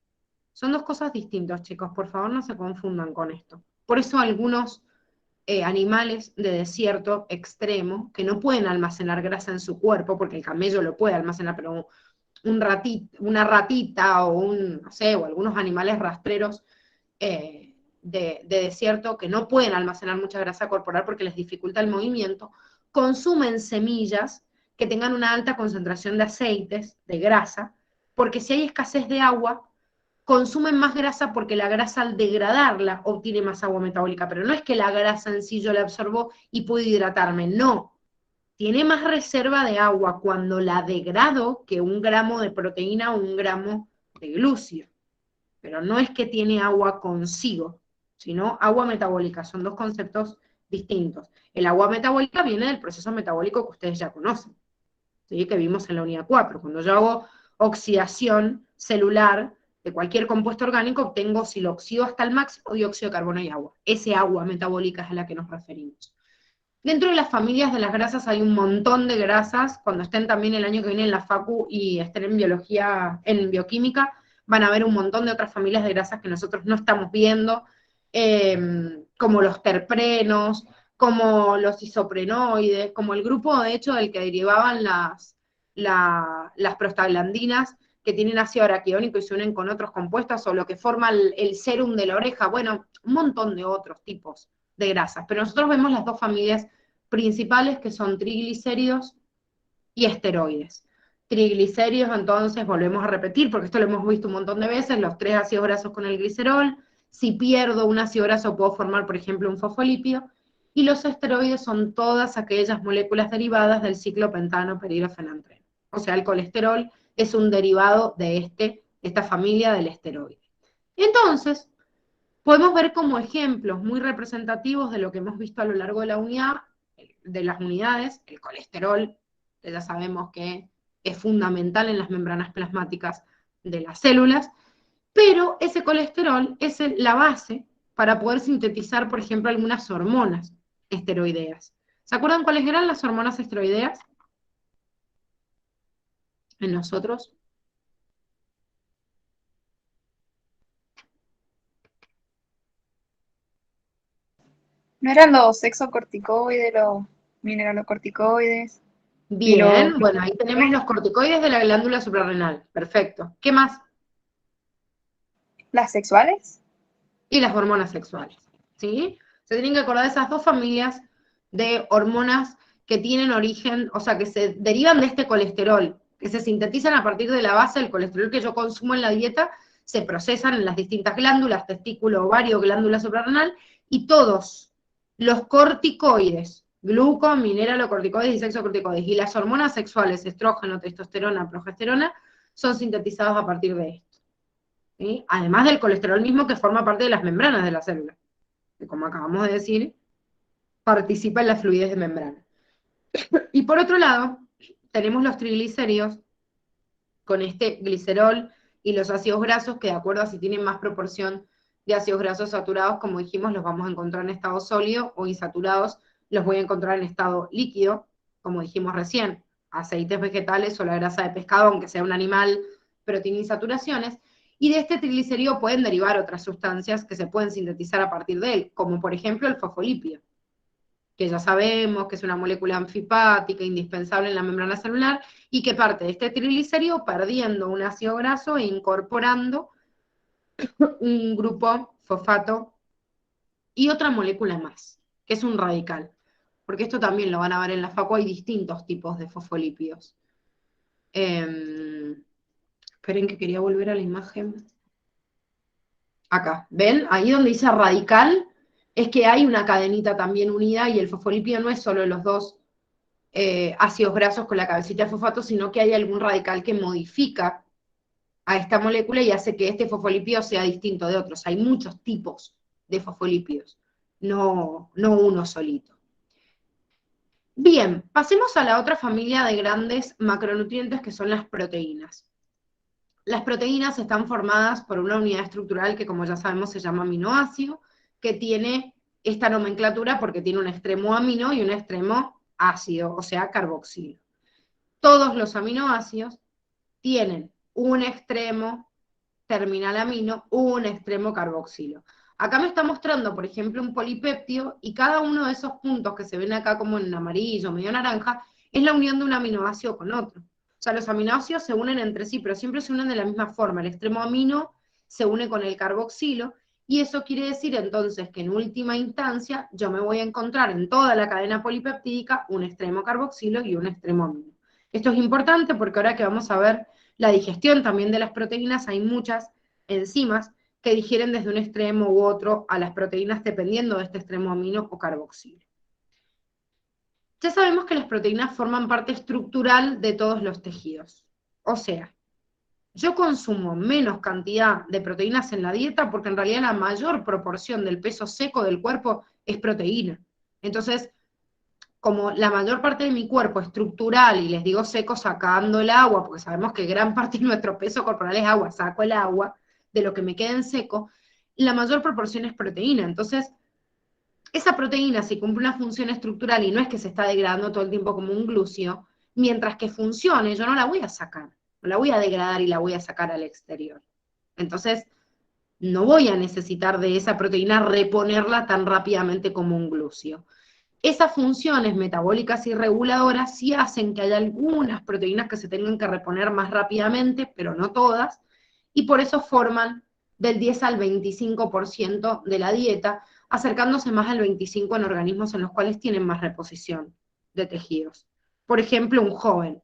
Son dos cosas distintas, chicos, por favor no se confundan con esto. Por eso algunos animales de desierto extremo, que no pueden almacenar grasa en su cuerpo, porque el camello lo puede almacenar, pero una ratita o no sé, o algunos animales rastreros de desierto que no pueden almacenar mucha grasa corporal porque les dificulta el movimiento, consumen semillas que tengan una alta concentración de aceites, de grasa, porque si hay escasez de agua, consumen más grasa porque la grasa al degradarla obtiene más agua metabólica, pero no es que la grasa en sí yo la absorbo y puedo hidratarme, no. Tiene más reserva de agua cuando la degrado que 1 gramo de proteína o 1 gramo de glúcido. Pero no es que tiene agua consigo, sino agua metabólica. Son dos conceptos distintos. El agua metabólica viene del proceso metabólico que ustedes ya conocen, ¿sí? Que vimos en la unidad 4. Cuando yo hago oxidación celular de cualquier compuesto orgánico, obtengo, si lo oxido hasta el máximo, dióxido de carbono y agua. Ese agua metabólica es a la que nos referimos. Dentro de las familias de las grasas hay un montón de grasas. Cuando estén también el año que viene en la facu y estén en biología, en bioquímica, van a ver un montón de otras familias de grasas que nosotros no estamos viendo, como los terprenos, como los isoprenoides, como el grupo, de hecho, del que derivaban las prostaglandinas, que tienen ácido araquidónico y se unen con otros compuestos, o lo que forma el sérum de la oreja, bueno, un montón de otros tipos de grasas. Pero nosotros vemos las dos familias principales, que son triglicéridos y esteroides. Triglicéridos, entonces, volvemos a repetir, porque esto lo hemos visto un montón de veces, los 3 ácidos grasos con el glicerol. Si pierdo un ácido graso, puedo formar, por ejemplo, un fosfolípido. Y los esteroides son todas aquellas moléculas derivadas del ciclo pentano-peridofenantreno. O sea, el colesterol es un derivado de esta familia del esteroide. Entonces, podemos ver como ejemplos muy representativos de lo que hemos visto a lo largo de la unidad, de las unidades, el colesterol, que ya sabemos que es fundamental en las membranas plasmáticas de las células, pero ese colesterol es la base para poder sintetizar, por ejemplo, algunas hormonas esteroideas. ¿Se acuerdan cuáles eran las hormonas esteroideas en nosotros? ¿No eran los sexocorticoides, los mineralocorticoides y los Bien, bueno, ahí tenemos glucocorticoides? los corticoides de la glándula suprarrenal. Perfecto. ¿Qué más? ¿Las sexuales? Y las hormonas sexuales, ¿sí? Se tienen que acordar de esas dos familias de hormonas que tienen origen, o sea, que se derivan de este colesterol, que se sintetizan a partir de la base del colesterol que yo consumo en la dieta, se procesan en las distintas glándulas, testículo, ovario, glándula suprarrenal, y todos los corticoides, gluco, mineralocorticoides y sexocorticoides, y las hormonas sexuales, estrógeno, testosterona, progesterona, son sintetizados a partir de esto. ¿Sí? Además del colesterol mismo que forma parte de las membranas de la célula, que como acabamos de decir, participa en la fluidez de membrana. Y por otro lado, tenemos los triglicéridos con este glicerol y los ácidos grasos, que de acuerdo a si tienen más proporción de ácidos grasos saturados, como dijimos, los vamos a encontrar en estado sólido, o insaturados los voy a encontrar en estado líquido, como dijimos recién, aceites vegetales o la grasa de pescado, aunque sea un animal, pero tiene insaturaciones. Y de este triglicérido pueden derivar otras sustancias que se pueden sintetizar a partir de él, como por ejemplo el fosfolípido, que ya sabemos que es una molécula anfipática, indispensable en la membrana celular, y que parte de este triglicérido perdiendo un ácido graso e incorporando un grupo fosfato y otra molécula más, que es un radical. Porque esto también lo van a ver en la facu, hay distintos tipos de fosfolípidos. Esperen que quería volver a la imagen. Acá, ¿ven? Ahí donde dice radical, es que hay una cadenita también unida y el fosfolípido no es solo los dos ácidos grasos con la cabecita de fosfato, sino que hay algún radical que modifica a esta molécula y hace que este fosfolípido sea distinto de otros. Hay muchos tipos de fosfolípidos, no uno solito. Bien, pasemos a la otra familia de grandes macronutrientes que son las proteínas. Las proteínas están formadas por una unidad estructural que, como ya sabemos, se llama aminoácido, que tiene esta nomenclatura porque tiene un extremo amino y un extremo ácido, o sea, carboxilo. Todos los aminoácidos tienen un extremo terminal amino, un extremo carboxilo. Acá me está mostrando, por ejemplo, un polipéptido, y cada uno de esos puntos que se ven acá como en amarillo, medio naranja, es la unión de un aminoácido con otro. O sea, los aminoácidos se unen entre sí, pero siempre se unen de la misma forma. El extremo amino se une con el carboxilo, y eso quiere decir entonces que en última instancia yo me voy a encontrar en toda la cadena polipeptídica un extremo carboxilo y un extremo amino. Esto es importante porque ahora que vamos a ver la digestión también de las proteínas, hay muchas enzimas que digieren desde un extremo u otro a las proteínas dependiendo de este extremo amino o carboxilo. Ya sabemos que las proteínas forman parte estructural de todos los tejidos. O sea, yo consumo menos cantidad de proteínas en la dieta porque en realidad la mayor proporción del peso seco del cuerpo es proteína. Entonces, como la mayor parte de mi cuerpo es estructural, y les digo seco sacando el agua, porque sabemos que gran parte de nuestro peso corporal es agua, saco el agua de lo que me queda en seco, la mayor proporción es proteína. Entonces, esa proteína, si cumple una función estructural y no es que se está degradando todo el tiempo como un glúcido, mientras que funcione, yo no la voy a sacar, no la voy a degradar y la voy a sacar al exterior. Entonces, no voy a necesitar de esa proteína reponerla tan rápidamente como un glúcido. Esas funciones metabólicas y reguladoras sí hacen que haya algunas proteínas que se tengan que reponer más rápidamente, pero no todas, y por eso forman del 10 al 25% de la dieta, acercándose más al 25% en organismos en los cuales tienen más reposición de tejidos. Por ejemplo, un joven,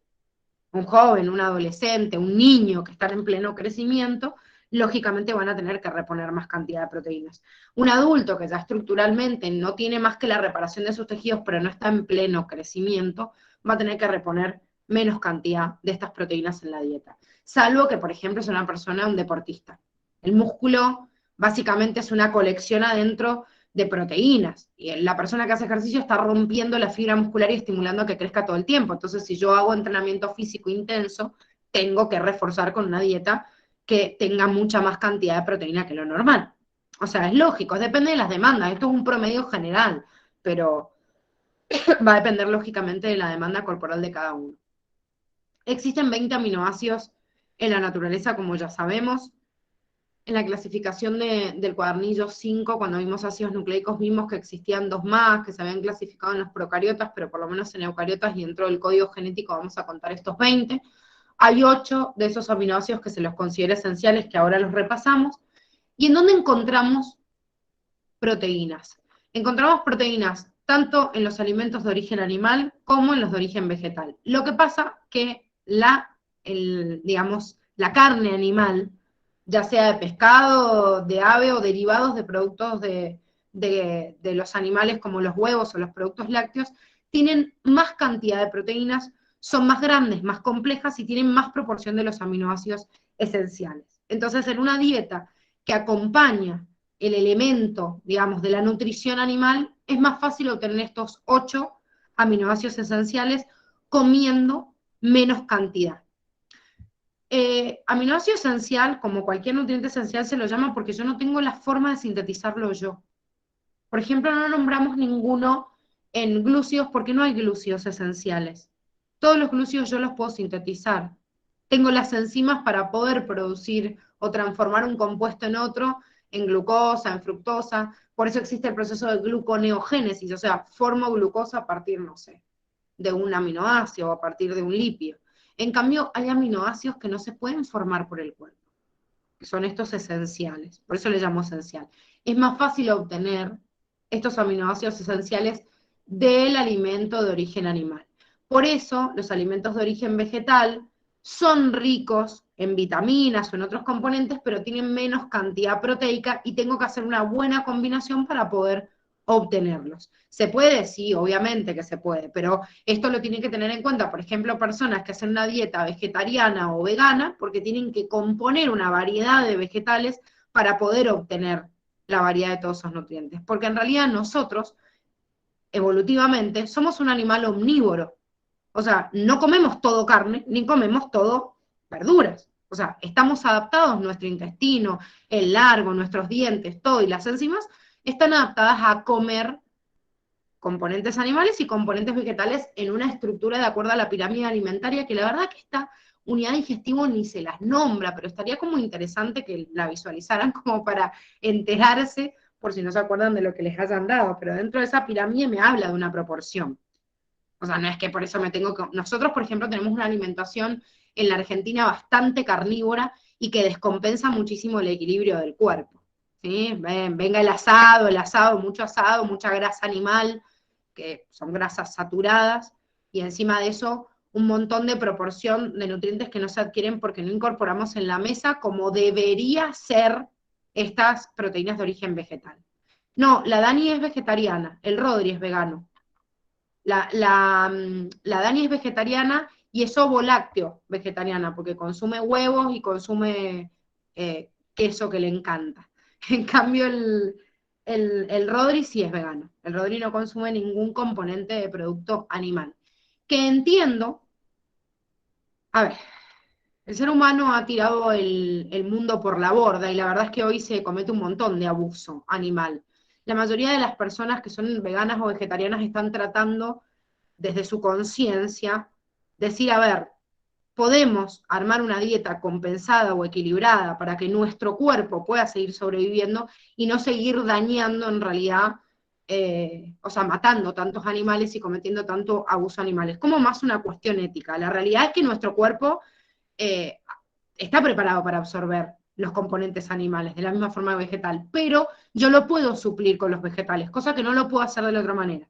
un adolescente, un niño que están en pleno crecimiento, lógicamente van a tener que reponer más cantidad de proteínas. Un adulto que ya estructuralmente no tiene más que la reparación de sus tejidos, pero no está en pleno crecimiento, va a tener que reponer menos cantidad de estas proteínas en la dieta. Salvo que, por ejemplo, es una persona, un deportista. El músculo básicamente es una colección adentro de proteínas. Y la persona que hace ejercicio está rompiendo la fibra muscular y estimulando a que crezca todo el tiempo. Entonces, si yo hago entrenamiento físico intenso, tengo que reforzar con una dieta que tenga mucha más cantidad de proteína que lo normal. O sea, es lógico, depende de las demandas, esto es un promedio general, pero va a depender lógicamente de la demanda corporal de cada uno. Existen 20 aminoácidos en la naturaleza, como ya sabemos. En la clasificación del cuadernillo 5, cuando vimos ácidos nucleicos, vimos que existían 2 más, que se habían clasificado en los procariotas, pero por lo menos en eucariotas y dentro del código genético vamos a contar estos 20. Hay 8 de esos aminoácidos que se los considera esenciales, que ahora los repasamos. ¿Y en dónde encontramos proteínas? Encontramos proteínas tanto en los alimentos de origen animal como en los de origen vegetal. Lo que pasa que digamos, la carne animal, ya sea de pescado, de ave o derivados de productos de los animales como los huevos o los productos lácteos, tienen más cantidad de proteínas, son más grandes, más complejas y tienen más proporción de los aminoácidos esenciales. Entonces, en una dieta que acompaña el elemento, digamos, de la nutrición animal, es más fácil obtener estos 8 aminoácidos esenciales comiendo menos cantidad. Aminoácido esencial, como cualquier nutriente esencial, se lo llama porque yo no tengo la forma de sintetizarlo yo. Por ejemplo, no nombramos ninguno en glúcidos porque no hay glúcidos esenciales. Todos los glúcidos yo los puedo sintetizar. Tengo las enzimas para poder producir o transformar un compuesto en otro, en glucosa, en fructosa. Por eso existe el proceso de gluconeogénesis, o sea, formo glucosa a partir, no sé, de un aminoácido o a partir de un lípido. En cambio, hay aminoácidos que no se pueden formar por el cuerpo, que son estos esenciales, por eso le llamo esencial. Es más fácil obtener estos aminoácidos esenciales del alimento de origen animal. Por eso, los alimentos de origen vegetal son ricos en vitaminas o en otros componentes, pero tienen menos cantidad proteica y tengo que hacer una buena combinación para poder obtenerlos. ¿Se puede? Sí, obviamente que se puede, pero esto lo tienen que tener en cuenta, por ejemplo, personas que hacen una dieta vegetariana o vegana, porque tienen que componer una variedad de vegetales para poder obtener la variedad de todos esos nutrientes. Porque en realidad nosotros, evolutivamente, somos un animal omnívoro. O sea, no comemos todo carne, ni comemos todo verduras. O sea, estamos adaptados, nuestro intestino, el largo, nuestros dientes, todo y las enzimas están adaptadas a comer componentes animales y componentes vegetales en una estructura de acuerdo a la pirámide alimentaria, que la verdad que esta unidad digestiva ni se las nombra, pero estaría como interesante que la visualizaran como para enterarse, por si no se acuerdan de lo que les hayan dado, pero dentro de esa pirámide me habla de una proporción. O sea, no es que por eso me tengo que... Nosotros, por ejemplo, tenemos una alimentación en la Argentina bastante carnívora y que descompensa muchísimo el equilibrio del cuerpo. ¿Sí? Venga el asado, mucha grasa animal, que son grasas saturadas, y encima de eso un montón de proporción de nutrientes que no se adquieren porque no incorporamos en la mesa como debería ser estas proteínas de origen vegetal. No, la Dani es vegetariana, el Rodri es vegano. La Dani es vegetariana y es ovo-lácteo vegetariana, porque consume huevos y consume queso que le encanta. En cambio, el Rodri sí es vegano. El Rodri no consume ningún componente de producto animal. Que entiendo, a ver, el ser humano ha tirado el mundo por la borda y la verdad es que hoy se comete un montón de abuso animal. La mayoría de las personas que son veganas o vegetarianas están tratando desde su conciencia decir, a ver, podemos armar una dieta compensada o equilibrada para que nuestro cuerpo pueda seguir sobreviviendo y no seguir dañando en realidad, o sea, matando tantos animales y cometiendo tanto abuso animal. Es como más una cuestión ética. La realidad es que nuestro cuerpo eh, está preparado para absorber los componentes animales, de la misma forma vegetal, pero yo lo puedo suplir con los vegetales, cosa que no lo puedo hacer de la otra manera.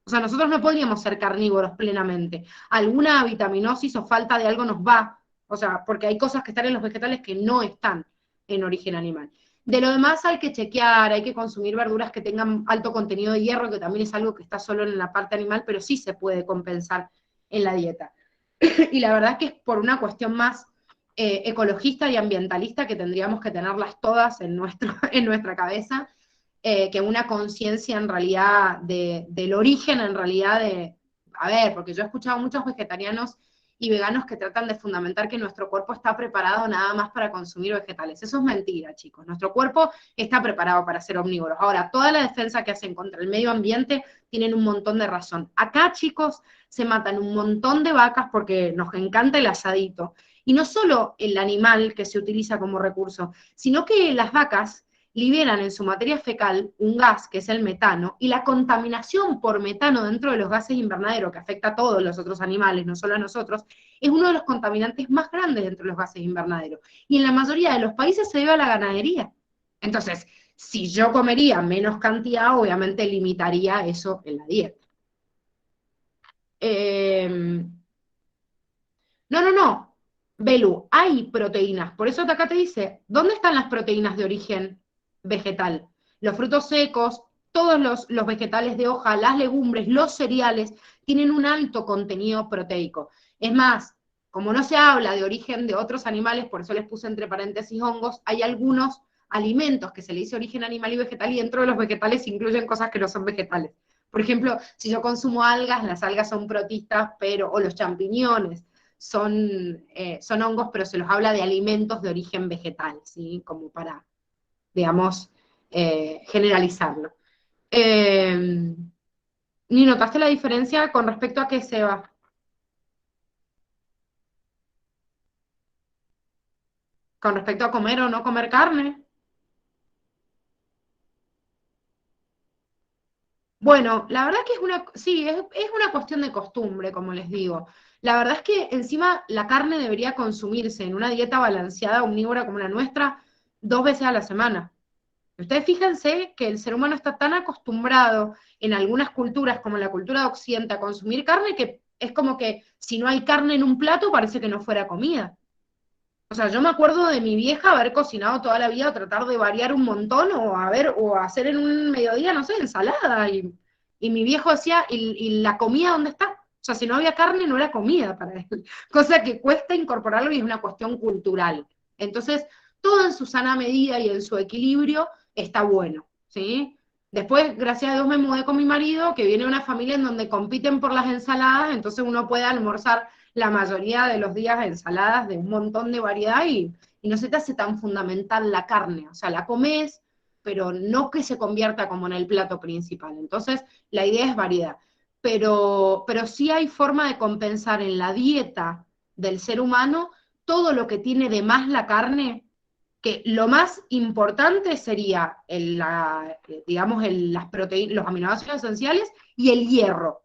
O sea, nosotros no podríamos ser carnívoros plenamente. Alguna vitaminosis o falta de algo nos va, o sea, porque hay cosas que están en los vegetales que no están en origen animal. De lo demás hay que chequear, hay que consumir verduras que tengan alto contenido de hierro, que también es algo que está solo en la parte animal, pero sí se puede compensar en la dieta. Y la verdad es que es por una cuestión más ecologista y ambientalista que tendríamos que tenerlas todas en nuestra cabeza, que una conciencia en realidad del origen, en realidad a ver, porque yo he escuchado a muchos vegetarianos y veganos que tratan de fundamentar que nuestro cuerpo está preparado nada más para consumir vegetales. Eso es mentira, chicos. Nuestro cuerpo está preparado para ser omnívoros. Ahora, toda la defensa que hacen contra el medio ambiente tienen un montón de razón. Acá, chicos, se matan un montón de vacas porque nos encanta el asadito. Y no solo el animal que se utiliza como recurso, sino que las vacas liberan en su materia fecal un gas que es el metano, y la contaminación por metano dentro de los gases invernaderos, que afecta a todos los otros animales, no solo a nosotros, es uno de los contaminantes más grandes dentro de los gases invernaderos. Y en la mayoría de los países se debe a la ganadería. Entonces, si yo comería menos cantidad, obviamente limitaría eso en la dieta. No, no, no. Belu, hay proteínas. Por eso acá te dice, ¿dónde están las proteínas de origen vegetal? Los frutos secos, todos los vegetales de hoja, las legumbres, los cereales, tienen un alto contenido proteico. Es más, como no se habla de origen de otros animales, por eso les puse entre paréntesis hongos, hay algunos alimentos que se le dice origen animal y vegetal, y dentro de los vegetales se incluyen cosas que no son vegetales. Por ejemplo, si yo consumo algas, las algas son protistas, o los champiñones son hongos, pero se los habla de alimentos de origen vegetal, ¿sí? Como para, digamos, generalizarlo. ¿Ni notaste la diferencia con respecto a qué, Seba? ¿Con respecto a comer o no comer carne? Bueno, la verdad que sí, es una cuestión de costumbre, como les digo. La verdad es que encima la carne debería consumirse en una dieta balanceada omnívora como la nuestra 2 veces a la semana. Ustedes fíjense que el ser humano está tan acostumbrado en algunas culturas, como la cultura de Occidente, a consumir carne, que es como que si no hay carne en un plato parece que no fuera comida. O sea, yo me acuerdo de mi vieja haber cocinado toda la vida, o tratar de variar un montón, o hacer en un mediodía, no sé, ensalada, y mi viejo decía, ¿y la comida dónde está? O sea, si no había carne, no era comida para él. Cosa que cuesta incorporarlo y es una cuestión cultural. Entonces, todo en su sana medida y en su equilibrio está bueno, ¿sí? Después, gracias a Dios, me mudé con mi marido, que viene de una familia en donde compiten por las ensaladas, entonces uno puede almorzar la mayoría de los días ensaladas de un montón de variedad, y no se te hace tan fundamental la carne. O sea, la comes, pero no que se convierta como en el plato principal. Entonces, la idea es variedad. Pero sí hay forma de compensar en la dieta del ser humano todo lo que tiene de más la carne, que lo más importante sería digamos, los aminoácidos esenciales y el hierro.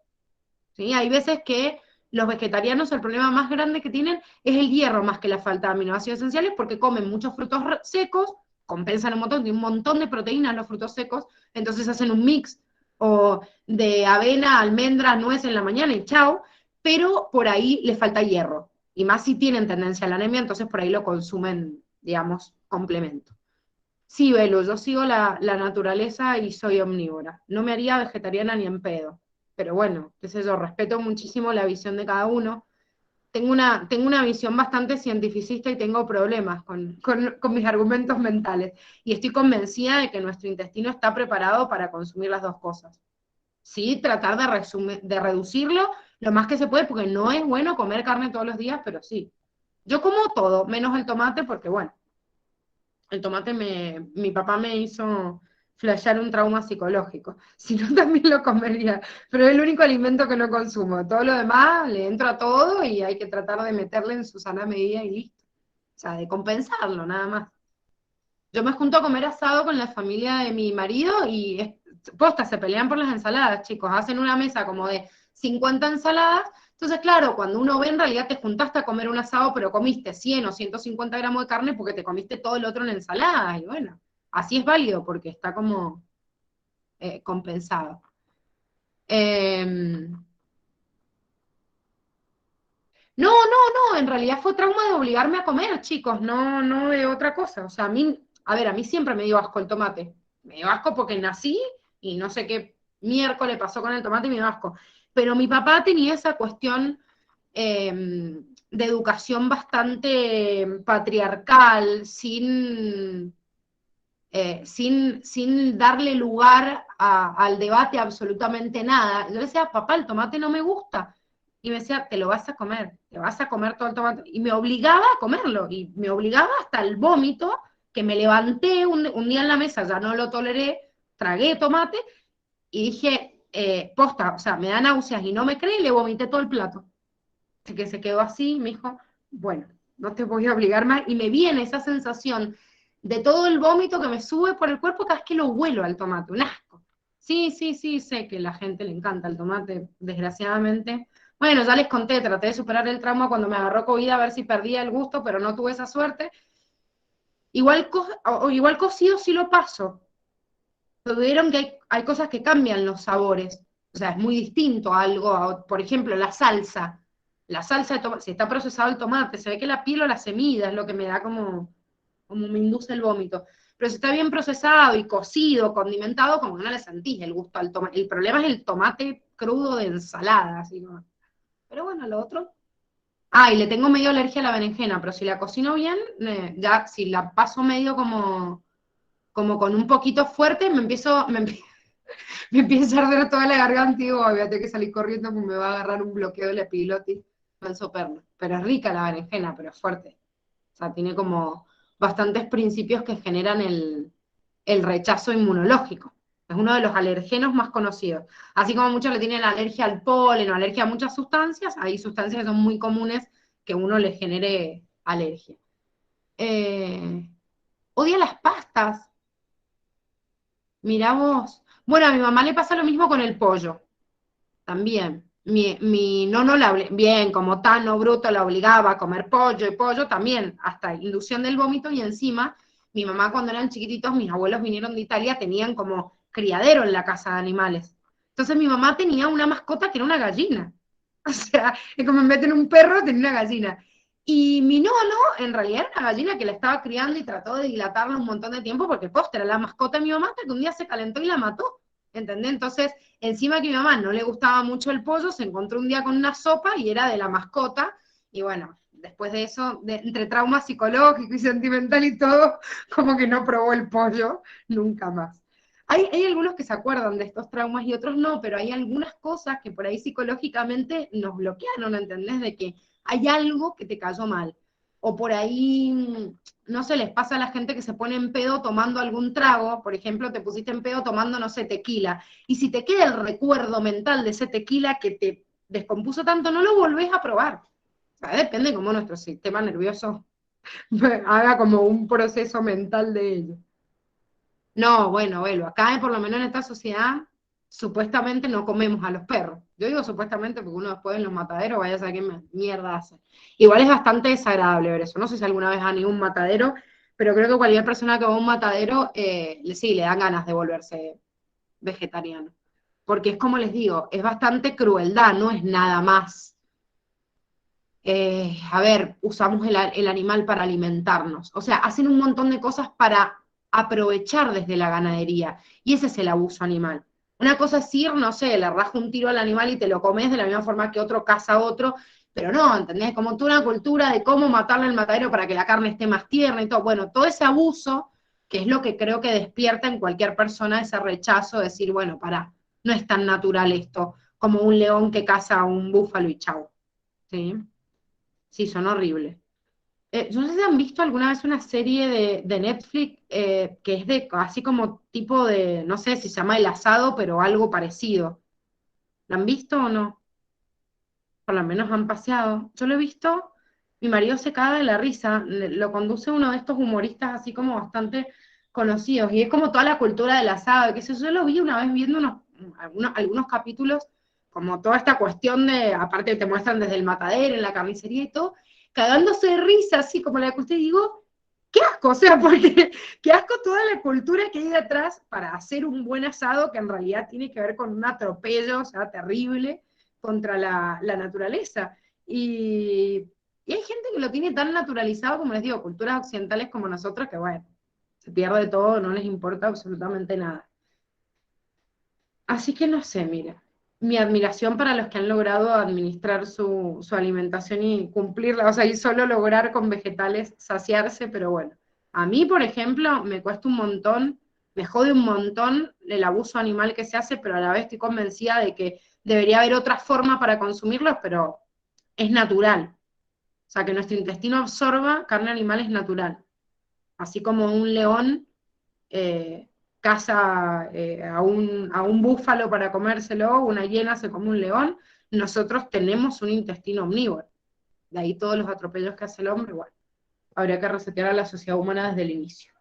¿Sí? Hay veces que los vegetarianos el problema más grande que tienen es el hierro más que la falta de aminoácidos esenciales, porque comen muchos frutos secos, compensan un montón de proteínas los frutos secos, entonces hacen un mix o de avena, almendras, nuez en la mañana y chao, pero por ahí les falta hierro. Y más si tienen tendencia a la anemia, entonces por ahí lo consumen, digamos, complemento. Sí, Belu, yo sigo la naturaleza y soy omnívora. No me haría vegetariana ni en pedo. Pero bueno, qué sé yo, respeto muchísimo la visión de cada uno. Tengo una visión bastante cientificista y tengo problemas con mis argumentos mentales. Y estoy convencida de que nuestro intestino está preparado para consumir las dos cosas. Sí, tratar de reducirlo lo más que se puede, porque no es bueno comer carne todos los días, pero sí. Yo como todo, menos el tomate, porque bueno, el tomate mi papá me hizo flashear un trauma psicológico. Si no, también lo comería. Pero es el único alimento que no consumo. Todo lo demás le entro a todo y hay que tratar de meterle en su sana medida y listo. O sea, de compensarlo, nada más. Yo me junto a comer asado con la familia de mi marido y posta, se pelean por las ensaladas, chicos. Hacen una mesa como de 50 ensaladas. Entonces, claro, cuando uno ve, en realidad te juntaste a comer un asado, pero comiste 100 o 150 gramos de carne porque te comiste todo el otro en ensalada. Y bueno, así es válido porque está como compensado. Eh, no, no, no, en realidad fue trauma de obligarme a comer, chicos, no, no de otra cosa. O sea, a mí siempre me dio asco el tomate. Me dio asco porque nací y no sé qué miércoles pasó con el tomate y me dio asco. Pero mi papá tenía esa cuestión de educación bastante patriarcal, sin darle lugar al debate absolutamente nada. Yo le decía, papá, el tomate no me gusta. Y me decía, te lo vas a comer, te vas a comer todo el tomate. Y me obligaba a comerlo, y me obligaba hasta el vómito, que me levanté un día en la mesa, ya no lo toleré, tragué tomate, y dije, posta, o sea, me da náuseas y no me cree, y le vomité todo el plato. Así que se quedó así, me dijo, bueno, no te voy a obligar más, y me viene esa sensación de todo el vómito que me sube por el cuerpo cada vez que lo huelo al tomate, un asco. Sí, sí, sí, sé que a la gente le encanta el tomate, desgraciadamente. Bueno, ya les conté, traté de superar el trauma cuando me agarró COVID a ver si perdía el gusto, pero no tuve esa suerte. Igual, igual cocido sí lo paso. Tuvieron que hay cosas que cambian los sabores. O sea, es muy distinto a algo, por ejemplo, la salsa. La salsa de tomate, si está procesado el tomate, se ve que la piel o la semilla es lo que me da como me induce el vómito. Pero si está bien procesado y cocido, condimentado, como que no le sentís el gusto al tomate. El problema es el tomate crudo de ensalada, así como. Pero bueno, lo otro. Ah, y le tengo medio alergia a la berenjena, pero si la cocino bien, ya si la paso medio como con un poquito fuerte, me empieza a arder toda la garganta y digo, voy a tener que salir corriendo porque me va a agarrar un bloqueo de la epilotis, falso perno. Pero es rica la berenjena, pero es fuerte. O sea, tiene como bastantes principios que generan el rechazo inmunológico. Es uno de los alergenos más conocidos. Así como muchos le tienen alergia al polen o alergia a muchas sustancias, hay sustancias que son muy comunes que uno le genere alergia. Eh, Odia las pastas. Mirá vos. Bueno, a mi mamá le pasa lo mismo con el pollo. También. Mi nono bien, como Tano bruto, la obligaba a comer pollo y pollo, también, hasta inducción del vómito, y encima, mi mamá cuando eran chiquititos, mis abuelos vinieron de Italia, tenían como criadero en la casa de animales. Entonces mi mamá tenía una mascota que era una gallina. O sea, es como en vez de tener un perro, tenía una gallina. Y mi nono, en realidad, era una gallina que la estaba criando y trató de dilatarla un montón de tiempo porque posta era la mascota de mi mamá hasta que un día se calentó y la mató. ¿Entendés? Entonces, encima que a mi mamá no le gustaba mucho el pollo, se encontró un día con una sopa y era de la mascota. Y bueno, después de eso, entre trauma psicológico y sentimental y todo, como que no probó el pollo nunca más. Hay algunos que se acuerdan de estos traumas y otros no, pero hay algunas cosas que por ahí psicológicamente nos bloquearon, ¿entendés? De que hay algo que te cayó mal. O por ahí, no sé, les pasa a la gente que se pone en pedo tomando algún trago, por ejemplo, te pusiste en pedo tomando, no sé, tequila, y si te queda el recuerdo mental de ese tequila que te descompuso tanto, no lo volvés a probar. O sea, depende de cómo nuestro sistema nervioso haga como un proceso mental de ello. No, bueno, Belo, acá por lo menos en esta sociedad supuestamente no comemos a los perros. Yo digo supuestamente porque uno después en los mataderos vaya a saber qué mierda hace. Igual es bastante desagradable ver eso. No sé si alguna vez han ido a un matadero, pero creo que cualquier persona que va a un matadero, sí, le dan ganas de volverse vegetariano. Porque es como les digo, es bastante crueldad, no es nada más. A ver, usamos el animal para alimentarnos. O sea, hacen un montón de cosas para aprovechar desde la ganadería. Y ese es el abuso animal. Una cosa es ir, no sé, le rajo un tiro al animal y te lo comes de la misma forma que otro caza a otro, pero no, ¿entendés? Como toda una cultura de cómo matarle al matadero para que la carne esté más tierna y todo. Bueno, todo ese abuso, que es lo que creo que despierta en cualquier persona ese rechazo, de decir, bueno, pará, no es tan natural esto, como un león que caza a un búfalo y chau. ¿Sí? Sí, son horribles. Yo no sé si han visto alguna vez una serie de Netflix que es de así como tipo de, no sé si se llama El Asado, pero algo parecido. ¿La han visto o no? Por lo menos han paseado. Yo lo he visto, mi marido se caga de la risa, lo conduce uno de estos humoristas así como bastante conocidos, y es como toda la cultura del asado, que eso yo lo vi una vez viendo algunos capítulos, como toda esta cuestión de, aparte te muestran desde el matadero, en la carnicería y todo, cagándose de risa, así como la que usted digo, qué asco, o sea, porque qué asco toda la cultura que hay detrás para hacer un buen asado, que en realidad tiene que ver con un atropello, o sea, terrible, contra la naturaleza. Y hay gente que lo tiene tan naturalizado, como les digo, culturas occidentales como nosotros, que bueno, se pierde todo, no les importa absolutamente nada. Así que no sé, mira, mi admiración para los que han logrado administrar su alimentación y cumplirla, o sea, y solo lograr con vegetales saciarse, pero bueno, a mí, por ejemplo, me cuesta un montón, Me jode un montón el abuso animal que se hace, pero a la vez estoy convencida de que debería haber otra forma para consumirlos, pero es natural. O sea, que nuestro intestino absorba carne animal es natural. Así como un león eh, caza a un búfalo para comérselo, una hiena se come un león, nosotros tenemos un intestino omnívoro. De ahí todos los atropellos que hace el hombre, bueno, habría que resetear a la sociedad humana desde el inicio.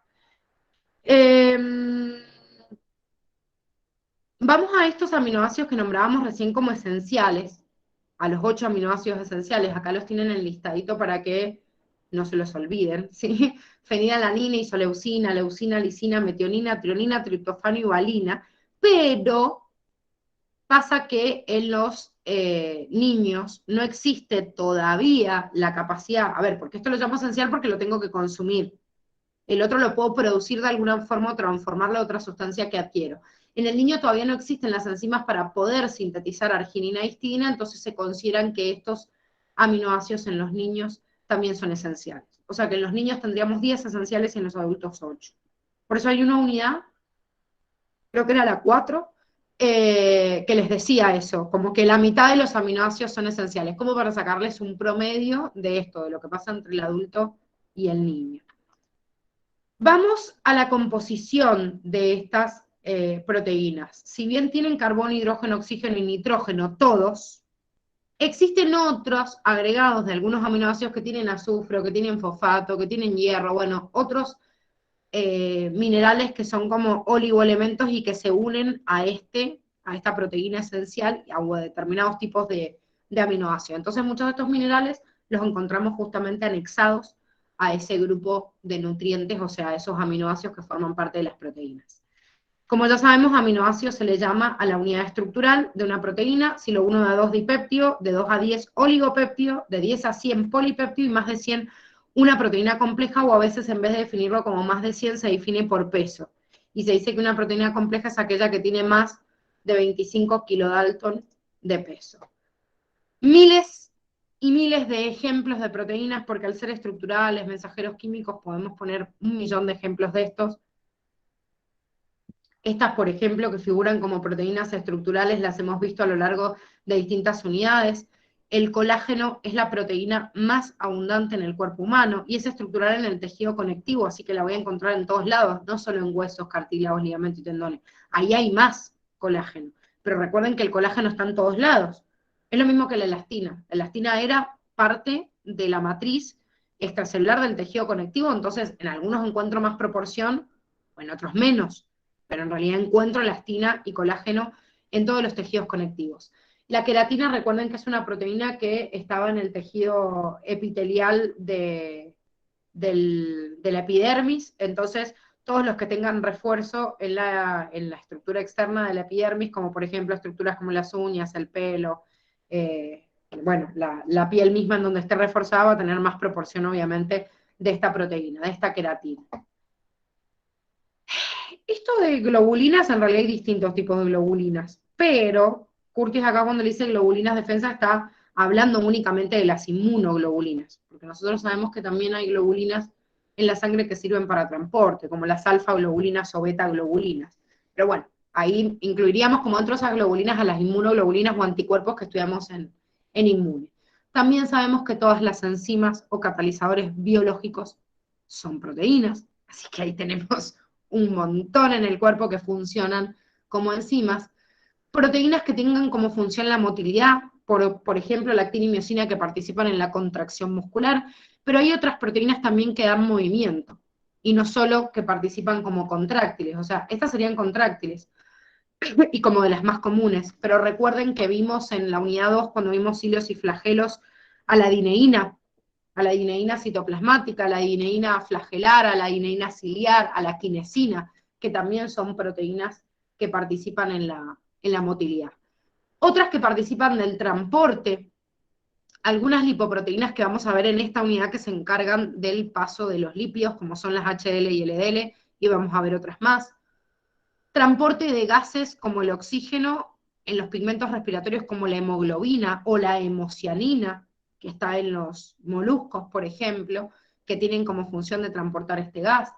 Vamos a estos aminoácidos que nombrábamos recién como esenciales, a los 8 aminoácidos esenciales, acá los tienen en listadito para que no se los olviden, ¿sí? Fenilalanina, isoleucina, leucina, lisina, metionina, trionina, triptofano y valina, pero pasa que en los niños no existe todavía la capacidad, a ver, porque esto lo llamo esencial porque lo tengo que consumir, el otro lo puedo producir de alguna forma o transformarlo a otra sustancia que adquiero. En el niño todavía no existen las enzimas para poder sintetizar arginina y histidina, entonces se consideran que estos aminoácidos en los niños también son esenciales. O sea que en los niños tendríamos 10 esenciales y en los adultos 8. Por eso hay una unidad, creo que era la 4, que les decía eso, como que la mitad de los aminoácidos son esenciales, como para sacarles un promedio de esto, de lo que pasa entre el adulto y el niño. Vamos a la composición de estas proteínas. Si bien tienen carbono, hidrógeno, oxígeno y nitrógeno, todos, existen otros agregados de algunos aminoácidos que tienen azufre, que tienen fosfato, que tienen hierro, bueno, otros minerales que son como oligoelementos y que se unen a esta proteína esencial o a determinados tipos de aminoácidos. Entonces muchos de estos minerales los encontramos justamente anexados a ese grupo de nutrientes, o sea, a esos aminoácidos que forman parte de las proteínas. Como ya sabemos, aminoácido se le llama a la unidad estructural de una proteína, si lo 1 da 2 dipéptido, de 2 a 10 oligopéptido, de 10 a 100 polipéptido y más de 100 una proteína compleja, o a veces en vez de definirlo como más de 100 se define por peso. Y se dice que una proteína compleja es aquella que tiene más de 25 kilodalton de peso. Miles y miles de ejemplos de proteínas, porque al ser estructurales, mensajeros químicos, podemos poner 1.000.000 de ejemplos de estos. Estas, por ejemplo, que figuran como proteínas estructurales, las hemos visto a lo largo de distintas unidades. El colágeno es la proteína más abundante en el cuerpo humano y es estructural en el tejido conectivo, así que la voy a encontrar en todos lados, no solo en huesos, cartílagos, ligamentos y tendones. Ahí hay más colágeno, pero recuerden que el colágeno está en todos lados. Es lo mismo que la elastina. La elastina era parte de la matriz extracelular del tejido conectivo, entonces en algunos encuentro más proporción, o en otros menos, pero en realidad encuentro elastina y colágeno en todos los tejidos conectivos. La queratina, recuerden que es una proteína que estaba en el tejido epitelial de la epidermis, entonces todos los que tengan refuerzo en la estructura externa de la epidermis, como por ejemplo estructuras como las uñas, el pelo, bueno, la piel misma en donde esté reforzada va a tener más proporción obviamente de esta proteína, de esta queratina. Esto de globulinas, en realidad hay distintos tipos de globulinas, pero Curtis acá cuando le dice globulinas defensa está hablando únicamente de las inmunoglobulinas, porque nosotros sabemos que también hay globulinas en la sangre que sirven para transporte, como las alfa-globulinas o beta-globulinas. Pero bueno, ahí incluiríamos como otras globulinas a las inmunoglobulinas o anticuerpos que estudiamos en inmune. También sabemos que todas las enzimas o catalizadores biológicos son proteínas, así que ahí tenemos un montón en el cuerpo que funcionan como enzimas. Proteínas que tengan como función la motilidad, por ejemplo, la actina y miosina que participan en la contracción muscular, pero hay otras proteínas también que dan movimiento, y no solo que participan como contráctiles, o sea, estas serían contráctiles, y como de las más comunes, pero recuerden que vimos en la unidad 2, cuando vimos hilos y flagelos, a la dineína citoplasmática, a la dineína flagelar, a la dineína ciliar, a la quinesina, que también son proteínas que participan en la motilidad. Otras que participan del transporte, algunas lipoproteínas que vamos a ver en esta unidad que se encargan del paso de los lípidos, como son las HDL y LDL, y vamos a ver otras más. Transporte de gases como el oxígeno en los pigmentos respiratorios como la hemoglobina o la hemocianina, que está en los moluscos, por ejemplo, que tienen como función de transportar este gas.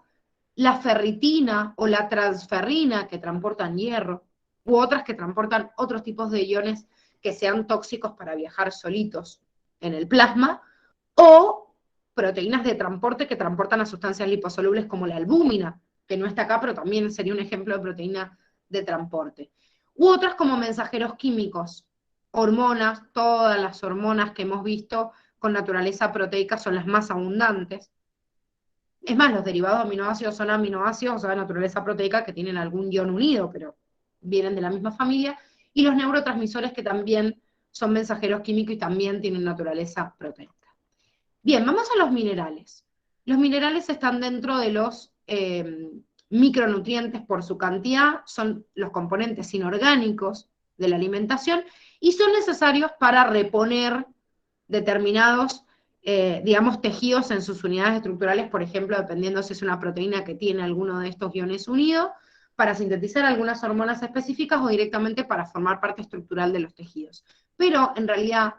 la ferritina o la transferrina que transportan hierro, u otras que transportan otros tipos de iones que sean tóxicos para viajar solitos en el plasma, o proteínas de transporte que transportan a sustancias liposolubles como la albúmina, que no está acá, pero también sería un ejemplo de proteína de transporte. U otras como mensajeros químicos, hormonas, todas las hormonas que hemos visto con naturaleza proteica son las más abundantes. Es más, los derivados de aminoácidos son aminoácidos, o sea, de naturaleza proteica que tienen algún ion unido, pero vienen de la misma familia, y los neurotransmisores que también son mensajeros químicos y también tienen naturaleza proteica. Bien, vamos a los minerales. Los minerales están dentro de los micronutrientes por su cantidad, son los componentes inorgánicos de la alimentación y son necesarios para reponer determinados, digamos, tejidos en sus unidades estructurales, por ejemplo, dependiendo si es una proteína que tiene alguno de estos iones unidos, para sintetizar algunas hormonas específicas o directamente para formar parte estructural de los tejidos. Pero en realidad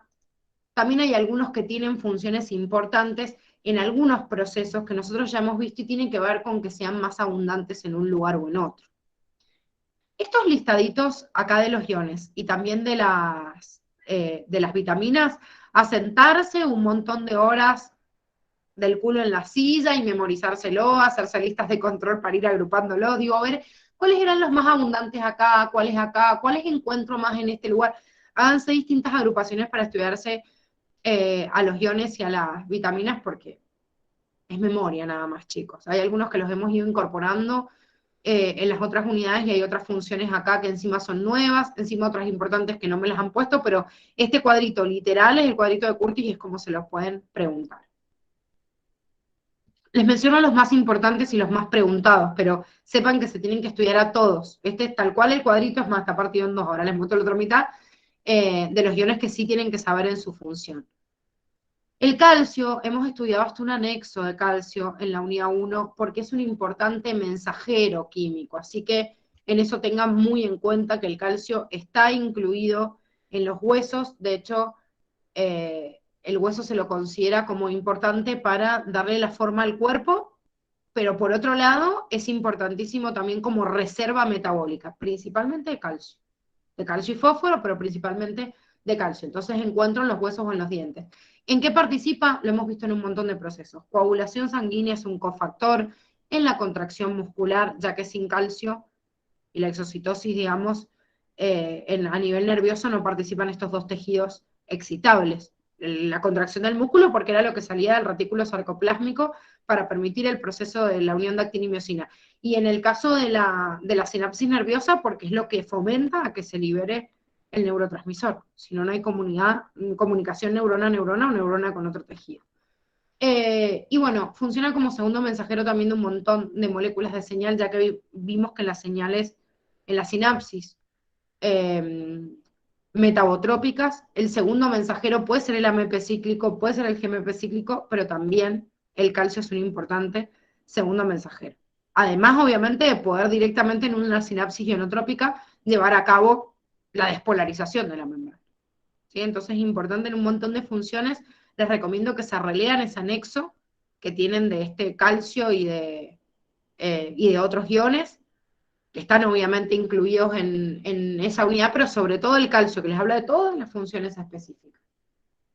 también hay algunos que tienen funciones importantes en algunos procesos que nosotros ya hemos visto y tienen que ver con que sean más abundantes en un lugar o en otro. Estos listaditos acá de los iones y también de las vitaminas, a sentarse un montón de horas del culo en la silla y memorizárselo, hacerse listas de control para ir agrupándolo, digo, a ver cuáles eran los más abundantes acá, cuáles encuentro más en este lugar. Háganse distintas agrupaciones para estudiarse a los iones y a las vitaminas porque es memoria nada más, chicos. Hay algunos que los hemos ido incorporando en las otras unidades y hay otras funciones acá que encima son nuevas, encima otras importantes que no me las han puesto, pero este cuadrito literal es el cuadrito de Curtis y es como se los pueden preguntar. Les menciono los más importantes y los más preguntados, pero sepan que se tienen que estudiar a todos. Este es tal cual el cuadrito, es más, está partido en dos. Ahora les muestro la otra mitad de los iones que sí tienen que saber en su función. El calcio, hemos estudiado hasta un anexo de calcio en la unidad 1 porque es un importante mensajero químico, así que en eso tengan muy en cuenta que el calcio está incluido en los huesos, de hecho el hueso se lo considera como importante para darle la forma al cuerpo, pero por otro lado es importantísimo también como reserva metabólica, principalmente de calcio y fósforo, pero principalmente de calcio. Entonces encuentro en los huesos o en los dientes. ¿En qué participa? Lo hemos visto en un montón de procesos. Coagulación sanguínea es un cofactor en la contracción muscular, ya que sin calcio y la exocitosis, digamos, a nivel nervioso no participan estos dos tejidos excitables. La contracción del músculo porque era lo que salía del retículo sarcoplásmico para permitir el proceso de la unión de actina y miosina. Y en el caso de la sinapsis nerviosa porque es lo que fomenta a que se libere el neurotransmisor. Si no, no hay comunicación neurona-neurona o neurona con otro tejido. Y bueno, funciona como segundo mensajero también de un montón de moléculas de señal, ya que vimos que las señales en la sinapsis metabotrópicas, el segundo mensajero puede ser el AMP cíclico, puede ser el GMP cíclico, pero también el calcio es un importante segundo mensajero. Además, obviamente, de poder directamente en una sinapsis ionotrópica llevar a cabo la despolarización de la membrana. ¿Sí? Entonces es importante en un montón de funciones. Les recomiendo que se relean ese anexo que tienen de este calcio y de otros iones, que están obviamente incluidos en esa unidad, pero sobre todo el calcio, que les habla de todas las funciones específicas.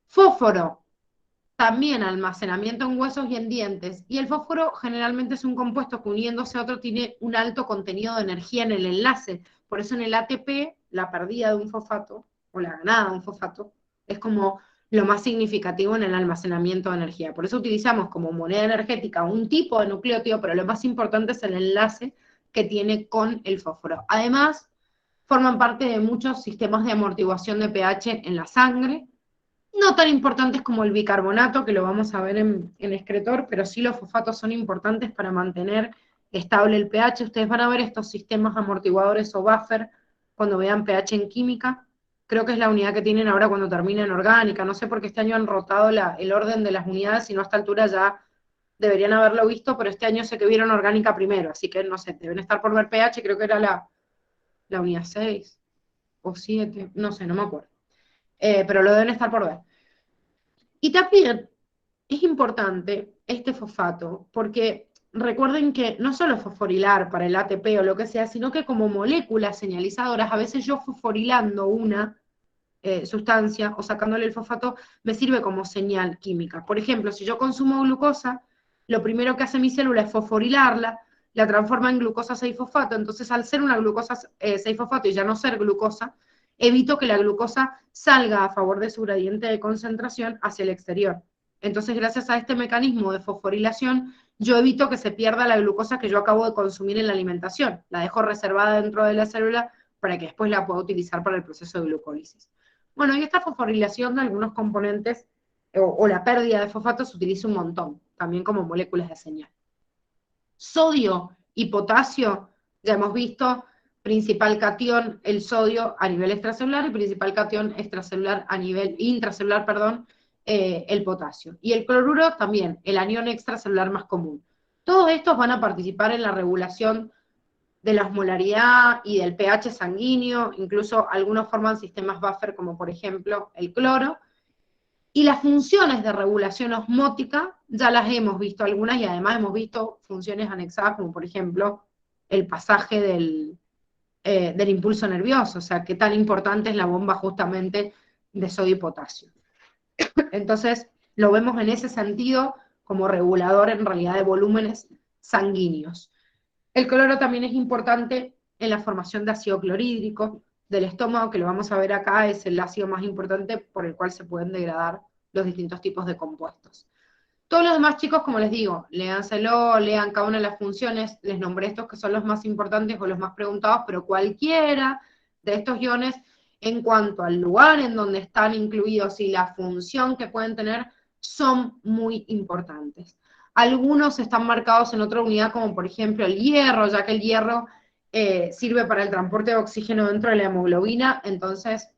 Fósforo, también almacenamiento en huesos y en dientes, y el fósforo generalmente es un compuesto que uniéndose a otro tiene un alto contenido de energía en el enlace, por eso en el ATP, la pérdida de un fosfato, o la ganada de un fosfato, es como lo más significativo en el almacenamiento de energía. Por eso utilizamos como moneda energética un tipo de nucleótido, pero lo más importante es el enlace que tiene con el fósforo. Además, forman parte de muchos sistemas de amortiguación de pH en la sangre, no tan importantes como el bicarbonato, que lo vamos a ver en excretor, pero sí los fosfatos son importantes para mantener estable el pH. Ustedes van a ver estos sistemas amortiguadores o buffer cuando vean pH en química. Creo que es la unidad que tienen ahora cuando termina en orgánica. No sé por qué este año han rotado el orden de las unidades, y no a esta altura ya deberían haberlo visto, pero este año sé que vieron orgánica primero, así que no sé, deben estar por ver pH, creo que era la unidad 6 o 7, no sé, no me acuerdo. Pero lo deben estar por ver. Y también es importante este fosfato, porque recuerden que no solo fosforilar para el ATP o lo que sea, sino que como moléculas señalizadoras, a veces yo fosforilando una sustancia o sacándole el fosfato me sirve como señal química. Por ejemplo, si yo consumo glucosa, lo primero que hace mi célula es fosforilarla, la transforma en glucosa 6-fosfato, entonces al ser una glucosa 6-fosfato y ya no ser glucosa, evito que la glucosa salga a favor de su gradiente de concentración hacia el exterior. Entonces, gracias a este mecanismo de fosforilación, yo evito que se pierda la glucosa que yo acabo de consumir en la alimentación. La dejo reservada dentro de la célula para que después la pueda utilizar para el proceso de glucólisis. Bueno, y esta fosforilación de algunos componentes o la pérdida de fosfato se utiliza un montón, también como moléculas de señal. Sodio y potasio, ya hemos visto, principal catión, el sodio a nivel extracelular, y principal catión extracelular a nivel intracelular, perdón, el potasio. Y el cloruro también, el anión extracelular más común. Todos estos van a participar en la regulación de la osmolaridad y del pH sanguíneo, incluso algunos forman sistemas buffer, como por ejemplo el cloro, y las funciones de regulación osmótica ya las hemos visto algunas y además hemos visto funciones anexadas como por ejemplo el pasaje del impulso nervioso, o sea, qué tan importante es la bomba justamente de sodio y potasio. Entonces, lo vemos en ese sentido como regulador en realidad de volúmenes sanguíneos. El cloro también es importante en la formación de ácido clorhídrico del estómago, que lo vamos a ver acá, es el ácido más importante por el cual se pueden degradar los distintos tipos de compuestos. Todos los demás chicos, como les digo, léanselo, lean cada una de las funciones, les nombré estos que son los más importantes o los más preguntados, pero cualquiera de estos iones, en cuanto al lugar en donde están incluidos y la función que pueden tener, son muy importantes. Algunos están marcados en otra unidad, como por ejemplo el hierro, ya que el hierro sirve para el transporte de oxígeno dentro de la hemoglobina, entonces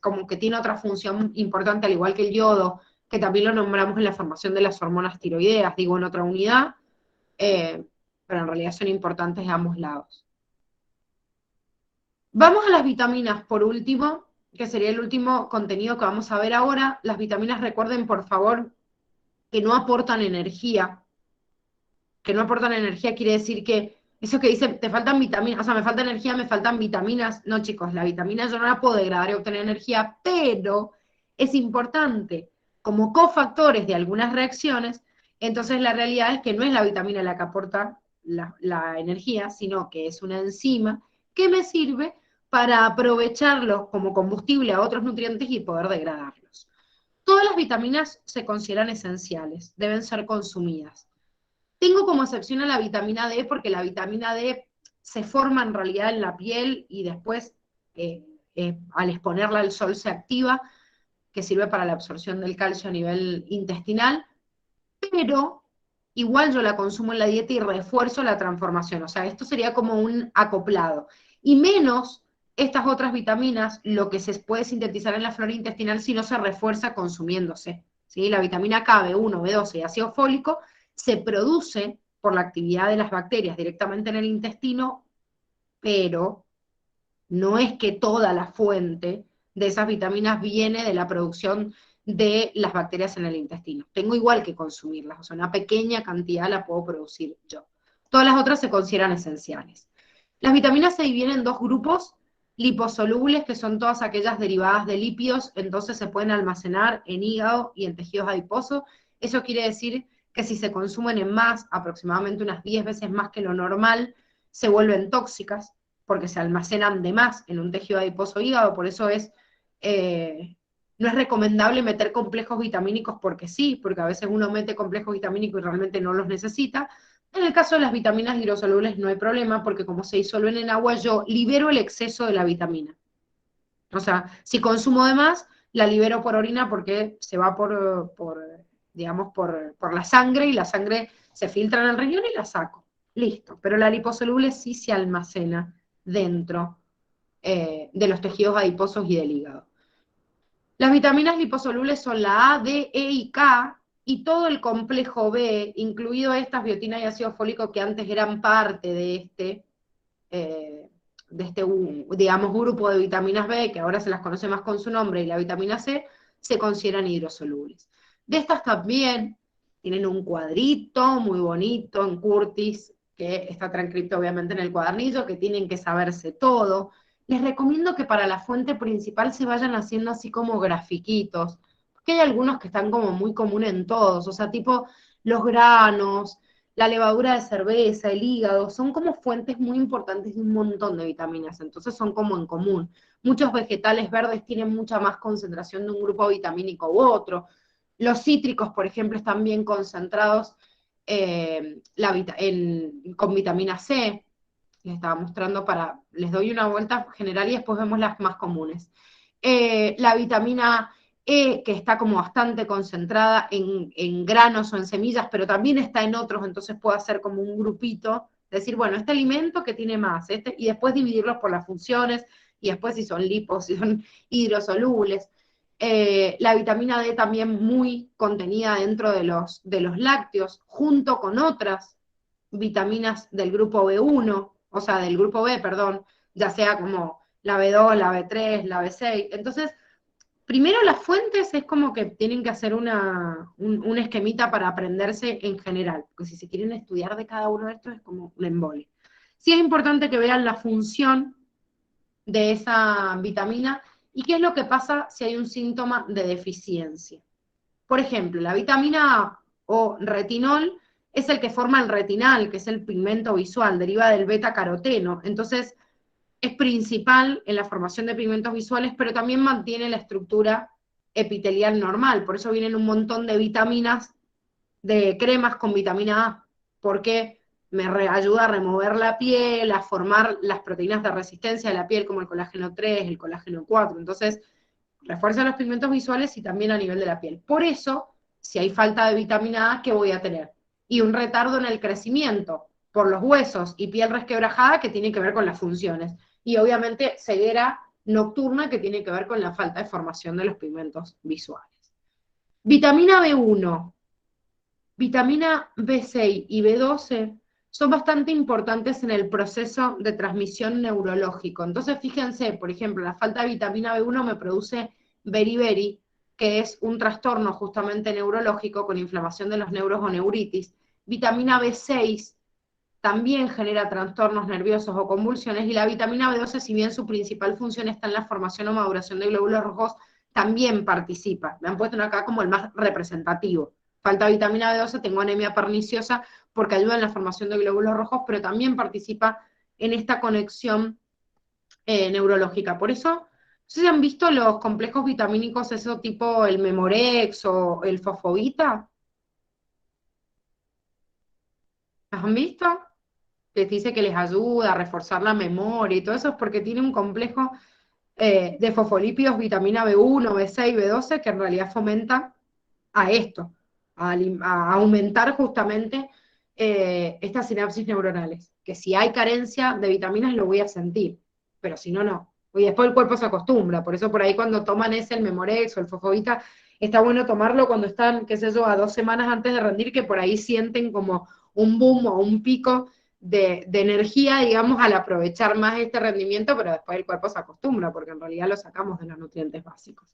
como que tiene otra función importante, al igual que el yodo, que también lo nombramos en la formación de las hormonas tiroideas, digo en otra unidad, pero en realidad son importantes de ambos lados. Vamos a las vitaminas por último, que sería el último contenido que vamos a ver ahora. Las vitaminas, recuerden por favor, que no aportan energía. Que no aportan energía quiere decir que eso que dicen, te faltan vitaminas, o sea, me falta energía, me faltan vitaminas. No, chicos, la vitamina yo no la puedo degradar y obtener energía, pero es importante como cofactores de algunas reacciones. Entonces la realidad es que no es la vitamina la que aporta la energía, sino que es una enzima que me sirve para aprovecharlos como combustible a otros nutrientes y poder degradarlos. Todas las vitaminas se consideran esenciales, deben ser consumidas. Tengo como excepción a la vitamina D porque la vitamina D se forma en realidad en la piel y después al exponerla al sol se activa, que sirve para la absorción del calcio a nivel intestinal, pero igual yo la consumo en la dieta y refuerzo la transformación, o sea, esto sería como un acoplado. Y menos estas otras vitaminas, lo que se puede sintetizar en la flora intestinal si no se refuerza consumiéndose. ¿Sí? La vitamina K, B1, B12 y ácido fólico se produce por la actividad de las bacterias directamente en el intestino, pero no es que toda la fuente de esas vitaminas viene de la producción de las bacterias en el intestino. Tengo igual que consumirlas, o sea, una pequeña cantidad la puedo producir yo. Todas las otras se consideran esenciales. Las vitaminas se dividen en dos grupos, liposolubles, que son todas aquellas derivadas de lípidos, entonces se pueden almacenar en hígado y en tejidos adiposos. Eso quiere decir que si se consumen en más, aproximadamente unas 10 veces más que lo normal, se vuelven tóxicas, porque se almacenan de más en un tejido adiposo hígado, por eso no es recomendable meter complejos vitamínicos porque sí, porque a veces uno mete complejos vitamínicos y realmente no los necesita. En el caso de las vitaminas hidrosolubles no hay problema, porque como se disuelven en agua, yo libero el exceso de la vitamina. O sea, si consumo de más, la libero por orina porque se va digamos, por la sangre, y la sangre se filtra en el riñón y la saco. Listo. Pero la liposoluble sí se almacena dentro de los tejidos adiposos y del hígado. Las vitaminas liposolubles son la A, D, E y K, y todo el complejo B, incluido estas, biotina y ácido fólico, que antes eran parte de este, digamos, grupo de vitaminas B, que ahora se las conoce más con su nombre, y la vitamina C, se consideran hidrosolubles. De estas también tienen un cuadrito muy bonito en Curtis, que está transcrito obviamente en el cuadernillo, que tienen que saberse todo. Les recomiendo que para la fuente principal se vayan haciendo así como grafiquitos, porque hay algunos que están como muy comunes en todos, o sea, tipo los granos, la levadura de cerveza, el hígado, son como fuentes muy importantes de un montón de vitaminas, entonces son como en común. Muchos vegetales verdes tienen mucha más concentración de un grupo vitamínico u otro. Los cítricos, por ejemplo, están bien concentrados con vitamina C. Les estaba mostrando les doy una vuelta general y después vemos las más comunes. La vitamina E, que está como bastante concentrada en granos o en semillas, pero también está en otros, entonces puedo hacer como un grupito, decir, bueno, este alimento que tiene más, y después dividirlos por las funciones, y después si son lipos, si son hidrosolubles. La vitamina D también muy contenida dentro de los lácteos, junto con otras vitaminas del grupo B1, o sea, del grupo B, perdón, ya sea como la B2, la B3, la B6. Entonces, primero las fuentes es como que tienen que hacer un esquemita para aprenderse en general, porque si se quieren estudiar de cada uno de estos es como un embole. Sí es importante que vean la función de esa vitamina y qué es lo que pasa si hay un síntoma de deficiencia. Por ejemplo, la vitamina A o retinol es el que forma el retinal, que es el pigmento visual, deriva del beta-caroteno. Entonces, es principal en la formación de pigmentos visuales, pero también mantiene la estructura epitelial normal. Por eso vienen un montón de vitaminas, de cremas con vitamina A, porque ayuda a remover la piel, a formar las proteínas de resistencia de la piel, como el colágeno 3, el colágeno 4. Entonces, refuerza los pigmentos visuales y también a nivel de la piel. Por eso, si hay falta de vitamina A, ¿qué voy a tener? Y un retardo en el crecimiento por los huesos y piel resquebrajada que tiene que ver con las funciones. Y obviamente ceguera nocturna que tiene que ver con la falta de formación de los pigmentos visuales. Vitamina B1, vitamina B6 y B12 son bastante importantes en el proceso de transmisión neurológico. Entonces, fíjense, por ejemplo, la falta de vitamina B1 me produce beriberi, que es un trastorno justamente neurológico con inflamación de los neuros o neuritis. Vitamina B6 también genera trastornos nerviosos o convulsiones, y la vitamina B12, si bien su principal función está en la formación o maduración de glóbulos rojos, también participa. Me han puesto acá como el más representativo. Falta vitamina B12, tengo anemia perniciosa, porque ayuda en la formación de glóbulos rojos, pero también participa en esta conexión neurológica. Por eso, no sé si han visto los complejos vitamínicos, eso tipo el Memorex o el fosfobita. ¿Los han visto? Que dice que les ayuda a reforzar la memoria y todo eso, es porque tiene un complejo de fosfolípidos, vitamina B1, B6, B12, que en realidad fomenta a esto, a aumentar justamente estas sinapsis neuronales, que si hay carencia de vitaminas lo voy a sentir, pero si no, no. Y después el cuerpo se acostumbra, por eso por ahí cuando toman el Memorex o el fosfobita, está bueno tomarlo cuando están, qué sé yo, a 2 semanas antes de rendir, que por ahí sienten como un boom o un pico de energía, digamos, al aprovechar más este rendimiento, pero después el cuerpo se acostumbra, porque en realidad lo sacamos de los nutrientes básicos.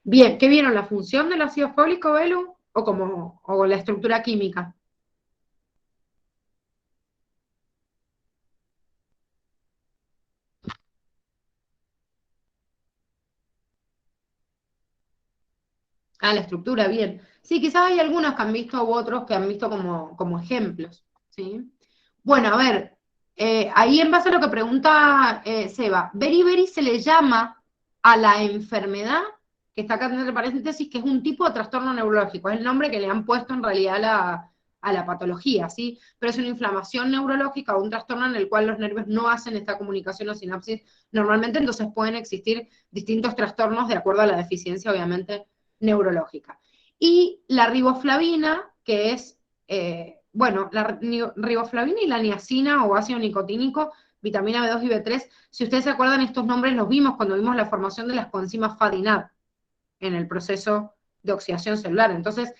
Bien, ¿qué vieron? ¿La función del ácido fólico, Belu? ¿O la estructura química? Ah, la estructura, bien. Sí, quizás hay algunos que han visto u otros que han visto como ejemplos, ¿sí? Bueno, a ver, ahí en base a lo que pregunta Seba, beriberi se le llama a la enfermedad, que está acá entre paréntesis, que es un tipo de trastorno neurológico, es el nombre que le han puesto en realidad a la patología, ¿sí? Pero es una inflamación neurológica o un trastorno en el cual los nervios no hacen esta comunicación o sinapsis normalmente, entonces pueden existir distintos trastornos de acuerdo a la deficiencia, obviamente, neurológica. Y la riboflavina, que es, bueno, la riboflavina y la niacina o ácido nicotínico, vitamina B2 y B3, si ustedes se acuerdan, estos nombres los vimos cuando vimos la formación de las coenzimas FADINAB en el proceso de oxidación celular. Entonces,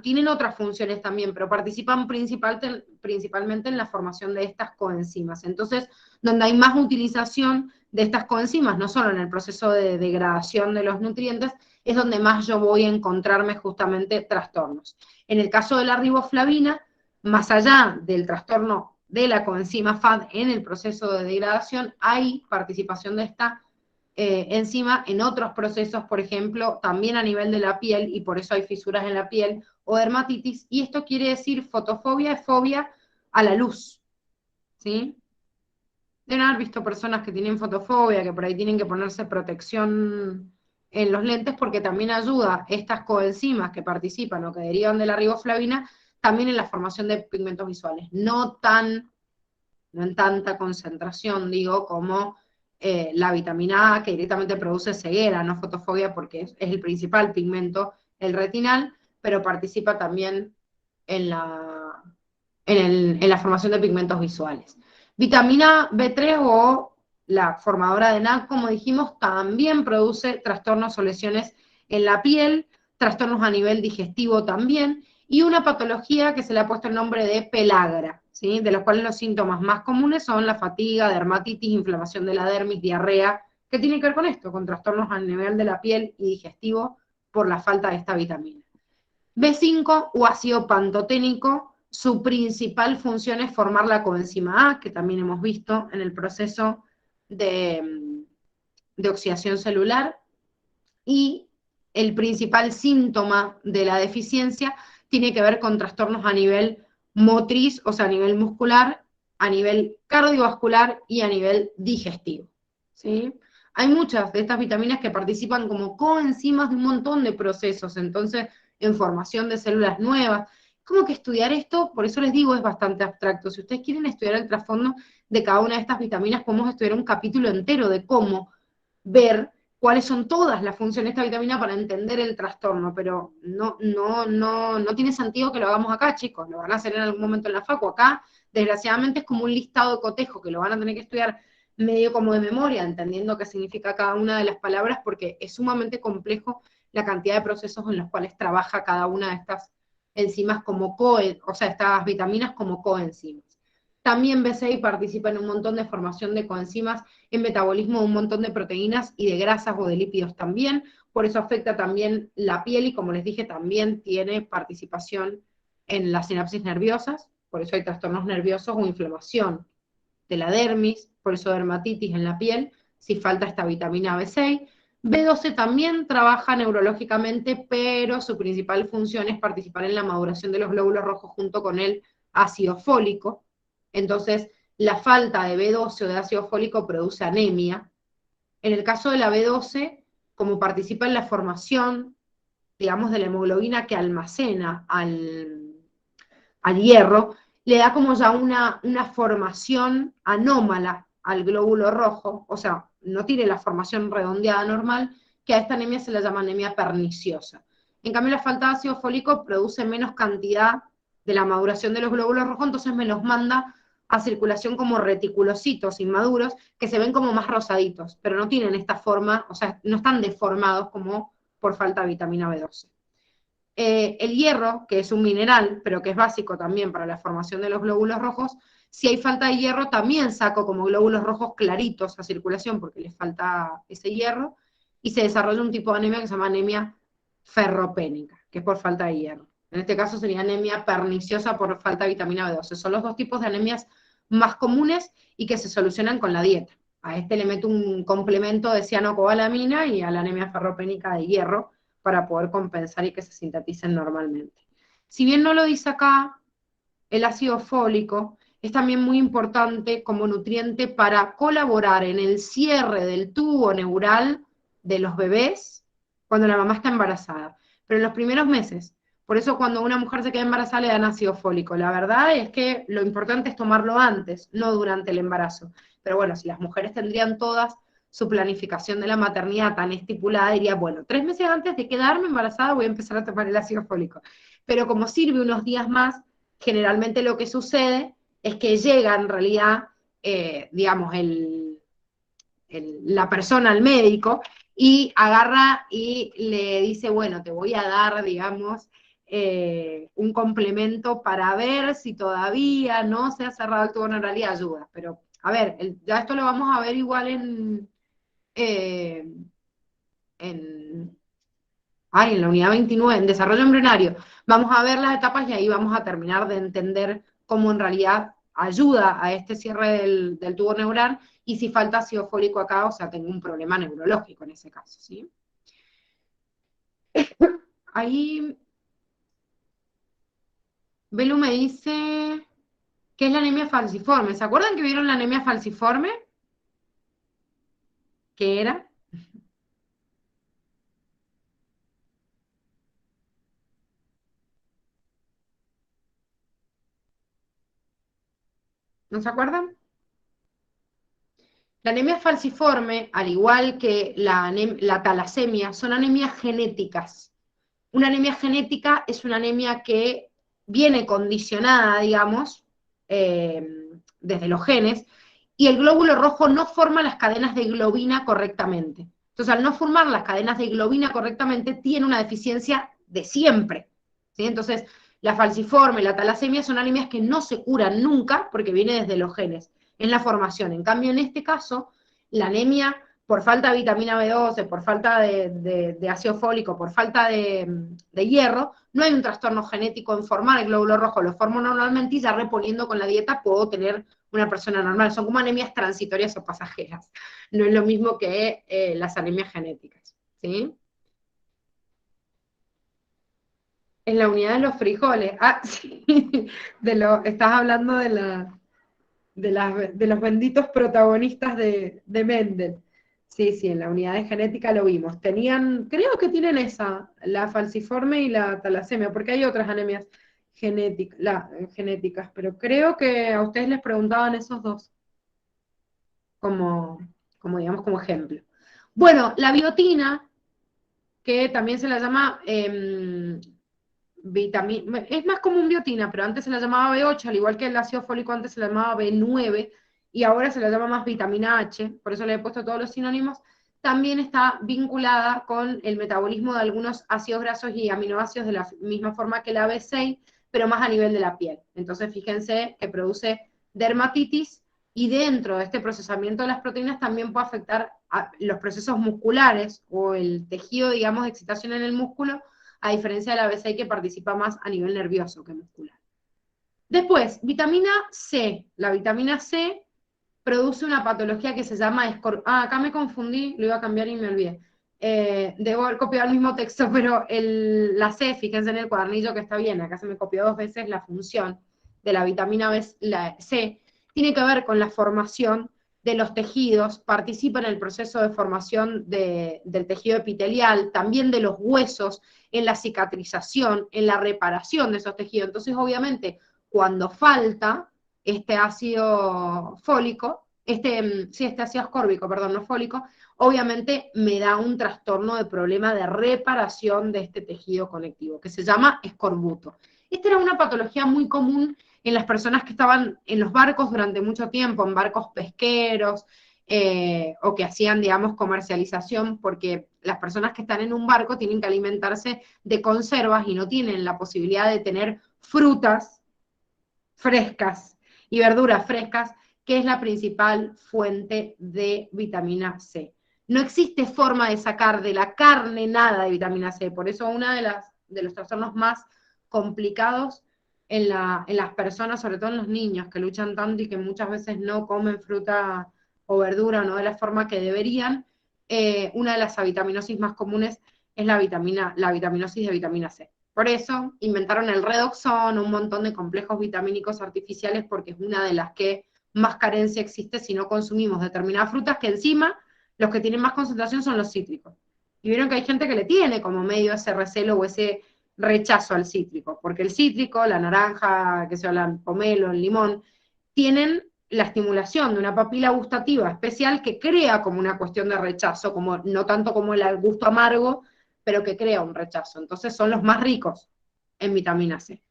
tienen otras funciones también, pero participan principalmente en la formación de estas coenzimas. Entonces, donde hay más utilización de estas coenzimas, no solo en el proceso de degradación de los nutrientes, es donde más yo voy a encontrarme justamente trastornos. En el caso de la riboflavina, más allá del trastorno de la coenzima FAD en el proceso de degradación, hay participación de esta enzima en otros procesos, por ejemplo, también a nivel de la piel, y por eso hay fisuras en la piel o dermatitis, y esto quiere decir fotofobia, es fobia a la luz, ¿sí? Deben haber visto personas que tienen fotofobia, que por ahí tienen que ponerse protección en los lentes, porque también ayuda estas coenzimas que participan o que derivan de la riboflavina, también en la formación de pigmentos visuales. No en tanta concentración, digo, como la vitamina A, que directamente produce ceguera, no fotofobia, porque es el principal pigmento, el retinal, pero participa también en la formación de pigmentos visuales. Vitamina B3 o la formadora de NAD, como dijimos, también produce trastornos o lesiones en la piel, trastornos a nivel digestivo también, y una patología que se le ha puesto el nombre de pelagra, ¿sí? De los cuales los síntomas más comunes son la fatiga, dermatitis, inflamación de la dermis, diarrea, que tiene que ver con esto, con trastornos a nivel de la piel y digestivo por la falta de esta vitamina. B5 o ácido pantoténico, su principal función es formar la coenzima A, que también hemos visto en el proceso de oxidación celular, y el principal síntoma de la deficiencia tiene que ver con trastornos a nivel motriz, o sea, a nivel muscular, a nivel cardiovascular y a nivel digestivo, ¿sí? Hay muchas de estas vitaminas que participan como coenzimas de un montón de procesos, entonces, en formación de células nuevas. Como que estudiar esto, por eso les digo, es bastante abstracto. Si ustedes quieren estudiar el trasfondo de cada una de estas vitaminas, podemos estudiar un capítulo entero de cómo ver cuáles son todas las funciones de esta vitamina para entender el trastorno, pero no tiene sentido que lo hagamos acá, chicos, lo van a hacer en algún momento en la facu. Acá, desgraciadamente, es como un listado de cotejo que lo van a tener que estudiar medio como de memoria, entendiendo qué significa cada una de las palabras, porque es sumamente complejo la cantidad de procesos en los cuales trabaja cada una de estas enzimas como o sea, estas vitaminas como coenzimas. También B6 participa en un montón de formación de coenzimas, en metabolismo de un montón de proteínas y de grasas o de lípidos también, por eso afecta también la piel y, como les dije, también tiene participación en las sinapsis nerviosas, por eso hay trastornos nerviosos o inflamación de la dermis, por eso dermatitis en la piel, si falta esta vitamina B6. B12 también trabaja neurológicamente, pero su principal función es participar en la maduración de los glóbulos rojos junto con el ácido fólico. Entonces, la falta de B12 o de ácido fólico produce anemia. En el caso de la B12, como participa en la formación, digamos, de la hemoglobina que almacena al hierro, le da como ya una formación anómala al glóbulo rojo, o sea, no tiene la formación redondeada normal, que a esta anemia se la llama anemia perniciosa. En cambio, la falta de ácido fólico produce menos cantidad de la maduración de los glóbulos rojos, entonces me los manda a circulación como reticulocitos inmaduros, que se ven como más rosaditos, pero no tienen esta forma, o sea, no están deformados como por falta de vitamina B12. El hierro, que es un mineral, pero que es básico también para la formación de los glóbulos rojos, si hay falta de hierro también saco como glóbulos rojos claritos a circulación porque les falta ese hierro, y se desarrolla un tipo de anemia que se llama anemia ferropénica, que es por falta de hierro. En este caso sería anemia perniciosa por falta de vitamina B12. Son los dos tipos de anemias más comunes y que se solucionan con la dieta. A este le meto un complemento de cianocobalamina y a la anemia ferropénica de hierro, para poder compensar y que se sinteticen normalmente. Si bien no lo dice acá, el ácido fólico es también muy importante como nutriente para colaborar en el cierre del tubo neural de los bebés cuando la mamá está embarazada, pero en los primeros meses. Por eso cuando una mujer se queda embarazada le dan ácido fólico. La verdad es que lo importante es tomarlo antes, no durante el embarazo. Pero bueno, si las mujeres tendrían todas su planificación de la maternidad tan estipulada, diría, bueno, 3 meses antes de quedarme embarazada voy a empezar a tomar el ácido fólico. Pero como sirve unos días más, generalmente lo que sucede es que llega en realidad, digamos, la persona al médico y agarra y le dice, bueno, te voy a dar, digamos, un complemento para ver si todavía no se ha cerrado el tubo neural y ayuda. Pero, a ver, ya esto lo vamos a ver igual en, en la unidad 29, en desarrollo embrionario, vamos a ver las etapas y ahí vamos a terminar de entender cómo en realidad ayuda a este cierre del tubo neural y si falta ácido fólico acá, o sea, tengo un problema neurológico en ese caso, ¿sí? Ahí Belu me dice que es la anemia falciforme. ¿Se acuerdan que vieron la anemia falciforme? ¿Qué era? ¿No se acuerdan? La anemia falciforme, al igual que la talasemia, son anemias genéticas. Una anemia genética es una anemia que viene condicionada, digamos, desde los genes, y el glóbulo rojo no forma las cadenas de globina correctamente. Entonces, al no formar las cadenas de globina correctamente, tiene una deficiencia de siempre. ¿Sí? Entonces, la falciforme, la talasemia son anemias que no se curan nunca porque viene desde los genes, en la formación. En cambio, en este caso, la anemia por falta de vitamina B12, por falta de ácido fólico, por falta de hierro, no hay un trastorno genético en formar el glóbulo rojo, lo formo normalmente y ya reponiendo con la dieta puedo tener una persona normal. Son como anemias transitorias o pasajeras. No es lo mismo que las anemias genéticas. ¿Sí? En la unidad de los frijoles. Ah, sí. Estás hablando de los benditos protagonistas de Mendel. Sí, sí, en la unidad de genética lo vimos. Creo que tienen esa, la falciforme y la talasemia, porque hay otras anemias genéticas, pero creo que a ustedes les preguntaban esos dos como, digamos, como ejemplo. Bueno, la biotina, que también se la llama vitamina, es más común biotina, pero antes se la llamaba B8, al igual que el ácido fólico antes se la llamaba B9, y ahora se la llama más vitamina H, por eso le he puesto todos los sinónimos, también está vinculada con el metabolismo de algunos ácidos grasos y aminoácidos de la misma forma que la B6, pero más a nivel de la piel. Entonces fíjense que produce dermatitis y dentro de este procesamiento de las proteínas también puede afectar a los procesos musculares o el tejido, digamos, de excitación en el músculo, a diferencia de la B6 que participa más a nivel nervioso que muscular. Después, vitamina C. La vitamina C produce una patología que se llama acá me confundí, lo iba a cambiar y me olvidé. Debo haber copiado el mismo texto, pero la C, fíjense en el cuadernillo que está bien, acá se me copió 2 veces la función de la vitamina la C, tiene que ver con la formación de los tejidos, participa en el proceso de formación del tejido epitelial, también de los huesos, en la cicatrización, en la reparación de esos tejidos. Entonces, obviamente, cuando falta este ácido fólico, este ácido ascórbico, perdón, no fólico, obviamente me da un trastorno de problema de reparación de este tejido conectivo, que se llama escorbuto. Esta era una patología muy común en las personas que estaban en los barcos durante mucho tiempo, en barcos pesqueros, o que hacían, digamos, comercialización, porque las personas que están en un barco tienen que alimentarse de conservas y no tienen la posibilidad de tener frutas frescas y verduras frescas, que es la principal fuente de vitamina C. No existe forma de sacar de la carne nada de vitamina C, por eso uno de los trastornos más complicados en las personas, sobre todo en los niños, que luchan tanto y que muchas veces no comen fruta o verdura, no de la forma que deberían, una de las avitaminosis más comunes es la vitaminosis de vitamina C. Por eso inventaron el redoxón, un montón de complejos vitamínicos artificiales, porque es una de las que más carencia existe si no consumimos determinadas frutas, que encima los que tienen más concentración son los cítricos. Y vieron que hay gente que le tiene como medio ese recelo o ese rechazo al cítrico, porque el cítrico, la naranja, que se habla, el pomelo, el limón, tienen la estimulación de una papila gustativa especial que crea como una cuestión de rechazo, como, no tanto como el gusto amargo, pero que crea un rechazo. Entonces son los más ricos en vitamina C.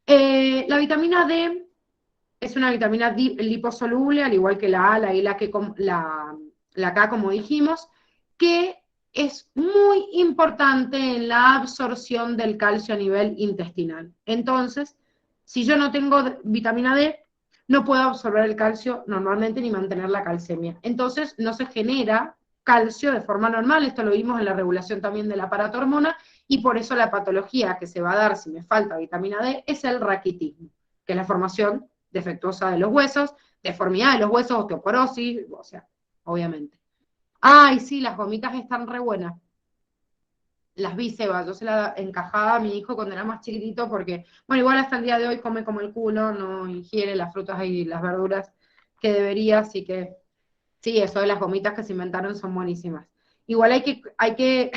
La vitamina D es una vitamina liposoluble, al igual que la A, la I, la K, como dijimos, que es muy importante en la absorción del calcio a nivel intestinal. Entonces, si yo no tengo vitamina D, no puedo absorber el calcio normalmente ni mantener la calcemia. Entonces, no se genera calcio de forma normal, esto lo vimos en la regulación también del aparato hormona, y por eso la patología que se va a dar si me falta vitamina D es el raquitismo, que es la formación defectuosa de los huesos, deformidad de los huesos, osteoporosis, o sea, obviamente. Ay, sí, las gomitas están re buenas. Las Vícebas, yo se las encajaba a mi hijo cuando era más chiquitito porque, bueno, igual hasta el día de hoy come como el culo, no ingiere las frutas y las verduras que debería, así que sí, eso de las gomitas que se inventaron son buenísimas. Igual hay que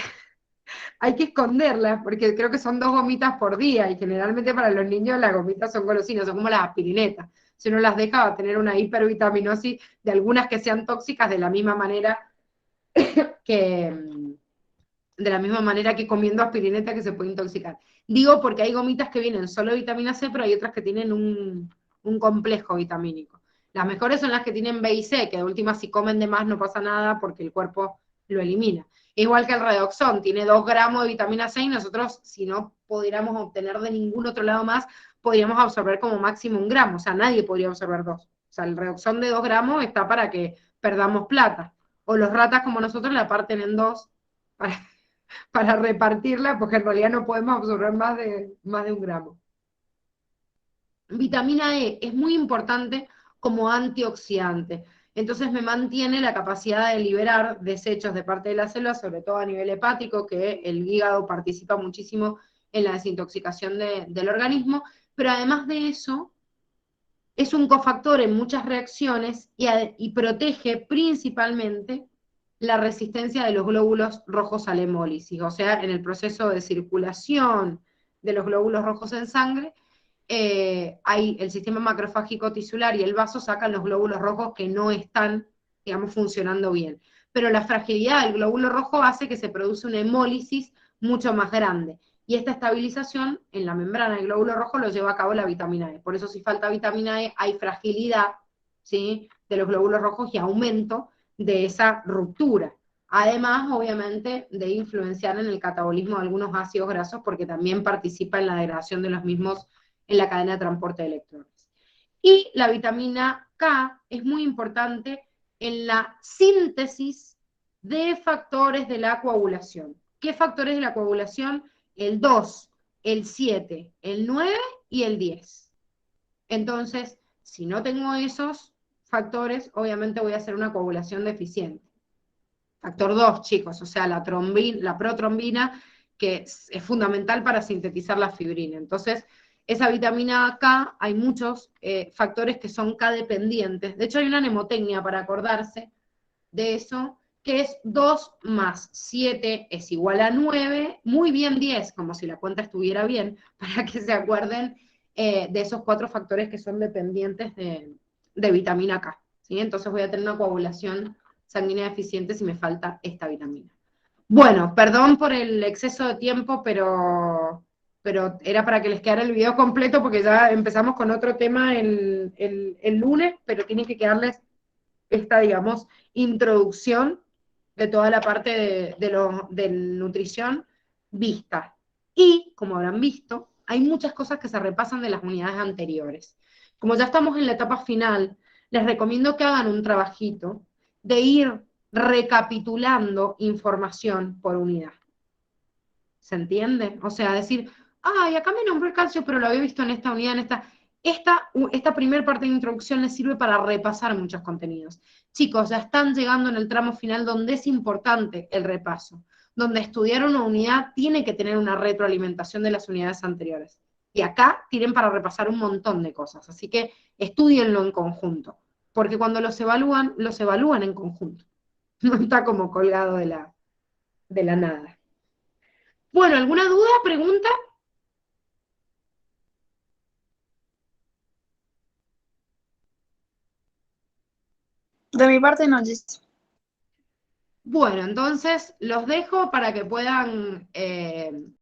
esconderlas porque creo que son 2 gomitas por día y generalmente para los niños las gomitas son golosinas, son como las aspirinetas. Si uno las deja va a tener una hipervitaminosis de algunas que sean tóxicas de la misma manera que, comiendo aspirineta que se puede intoxicar. Digo porque hay gomitas que vienen solo de vitamina C, pero hay otras que tienen un complejo vitamínico. Las mejores son las que tienen B y C, que de última si comen de más no pasa nada porque el cuerpo lo elimina. Igual que el redoxón, tiene 2 gramos de vitamina C y nosotros, si no pudiéramos obtener de ningún otro lado más, podríamos absorber como máximo 1 gramo, o sea, nadie podría absorber 2. O sea, el redoxón de 2 gramos está para que perdamos plata. O los ratas como nosotros la parten en 2 para repartirla, porque en realidad no podemos absorber más de 1 gramo. Vitamina E es muy importante como antioxidante. Entonces me mantiene la capacidad de liberar desechos de parte de la célula, sobre todo a nivel hepático, que el hígado participa muchísimo en la desintoxicación del organismo, pero además de eso, es un cofactor en muchas reacciones y protege principalmente la resistencia de los glóbulos rojos a la hemólisis, o sea, en el proceso de circulación de los glóbulos rojos en sangre, hay el sistema macrofágico tisular y el vaso sacan los glóbulos rojos que no están, digamos, funcionando bien. Pero la fragilidad del glóbulo rojo hace que se produce una hemólisis mucho más grande. Y esta estabilización en la membrana del glóbulo rojo lo lleva a cabo la vitamina E. Por eso si falta vitamina E hay fragilidad, ¿sí?, de los glóbulos rojos y aumento de esa ruptura. Además, obviamente, de influenciar en el catabolismo de algunos ácidos grasos porque también participa en la degradación de los mismos en la cadena de transporte de electrones. Y la vitamina K es muy importante en la síntesis de factores de la coagulación. ¿Qué factores de la coagulación? El 2, el 7, el 9 y el 10. Entonces, si no tengo esos factores, obviamente voy a hacer una coagulación deficiente. Factor 2, chicos, o sea, la protrombina, que es fundamental para sintetizar la fibrina. Entonces, esa vitamina K, hay muchos factores que son K dependientes. De hecho, hay una mnemotecnia para acordarse de eso, que es 2 más 7 es igual a 9, muy bien 10, como si la cuenta estuviera bien, para que se acuerden de esos 4 factores que son dependientes de vitamina K, ¿sí? Entonces voy a tener una coagulación sanguínea deficiente si me falta esta vitamina. Bueno, perdón por el exceso de tiempo, pero era para que les quedara el video completo porque ya empezamos con otro tema el lunes, pero tiene que quedarles esta, digamos, introducción de toda la parte de nutrición vista. Y, como habrán visto, hay muchas cosas que se repasan de las unidades anteriores. Como ya estamos en la etapa final, les recomiendo que hagan un trabajito de ir recapitulando información por unidad. ¿Se entiende? O sea, decir, ay, acá me nombró el calcio, pero lo había visto en esta unidad, en esta primera parte de introducción les sirve para repasar muchos contenidos. Chicos, ya están llegando en el tramo final donde es importante el repaso, donde estudiar una unidad tiene que tener una retroalimentación de las unidades anteriores. Y acá tienen para repasar un montón de cosas, así que estudienlo en conjunto, porque cuando los evalúan en conjunto. No está como colgado de la nada. Bueno, ¿alguna duda, pregunta? De mi parte, no, Jess. Bueno, entonces los dejo para que puedan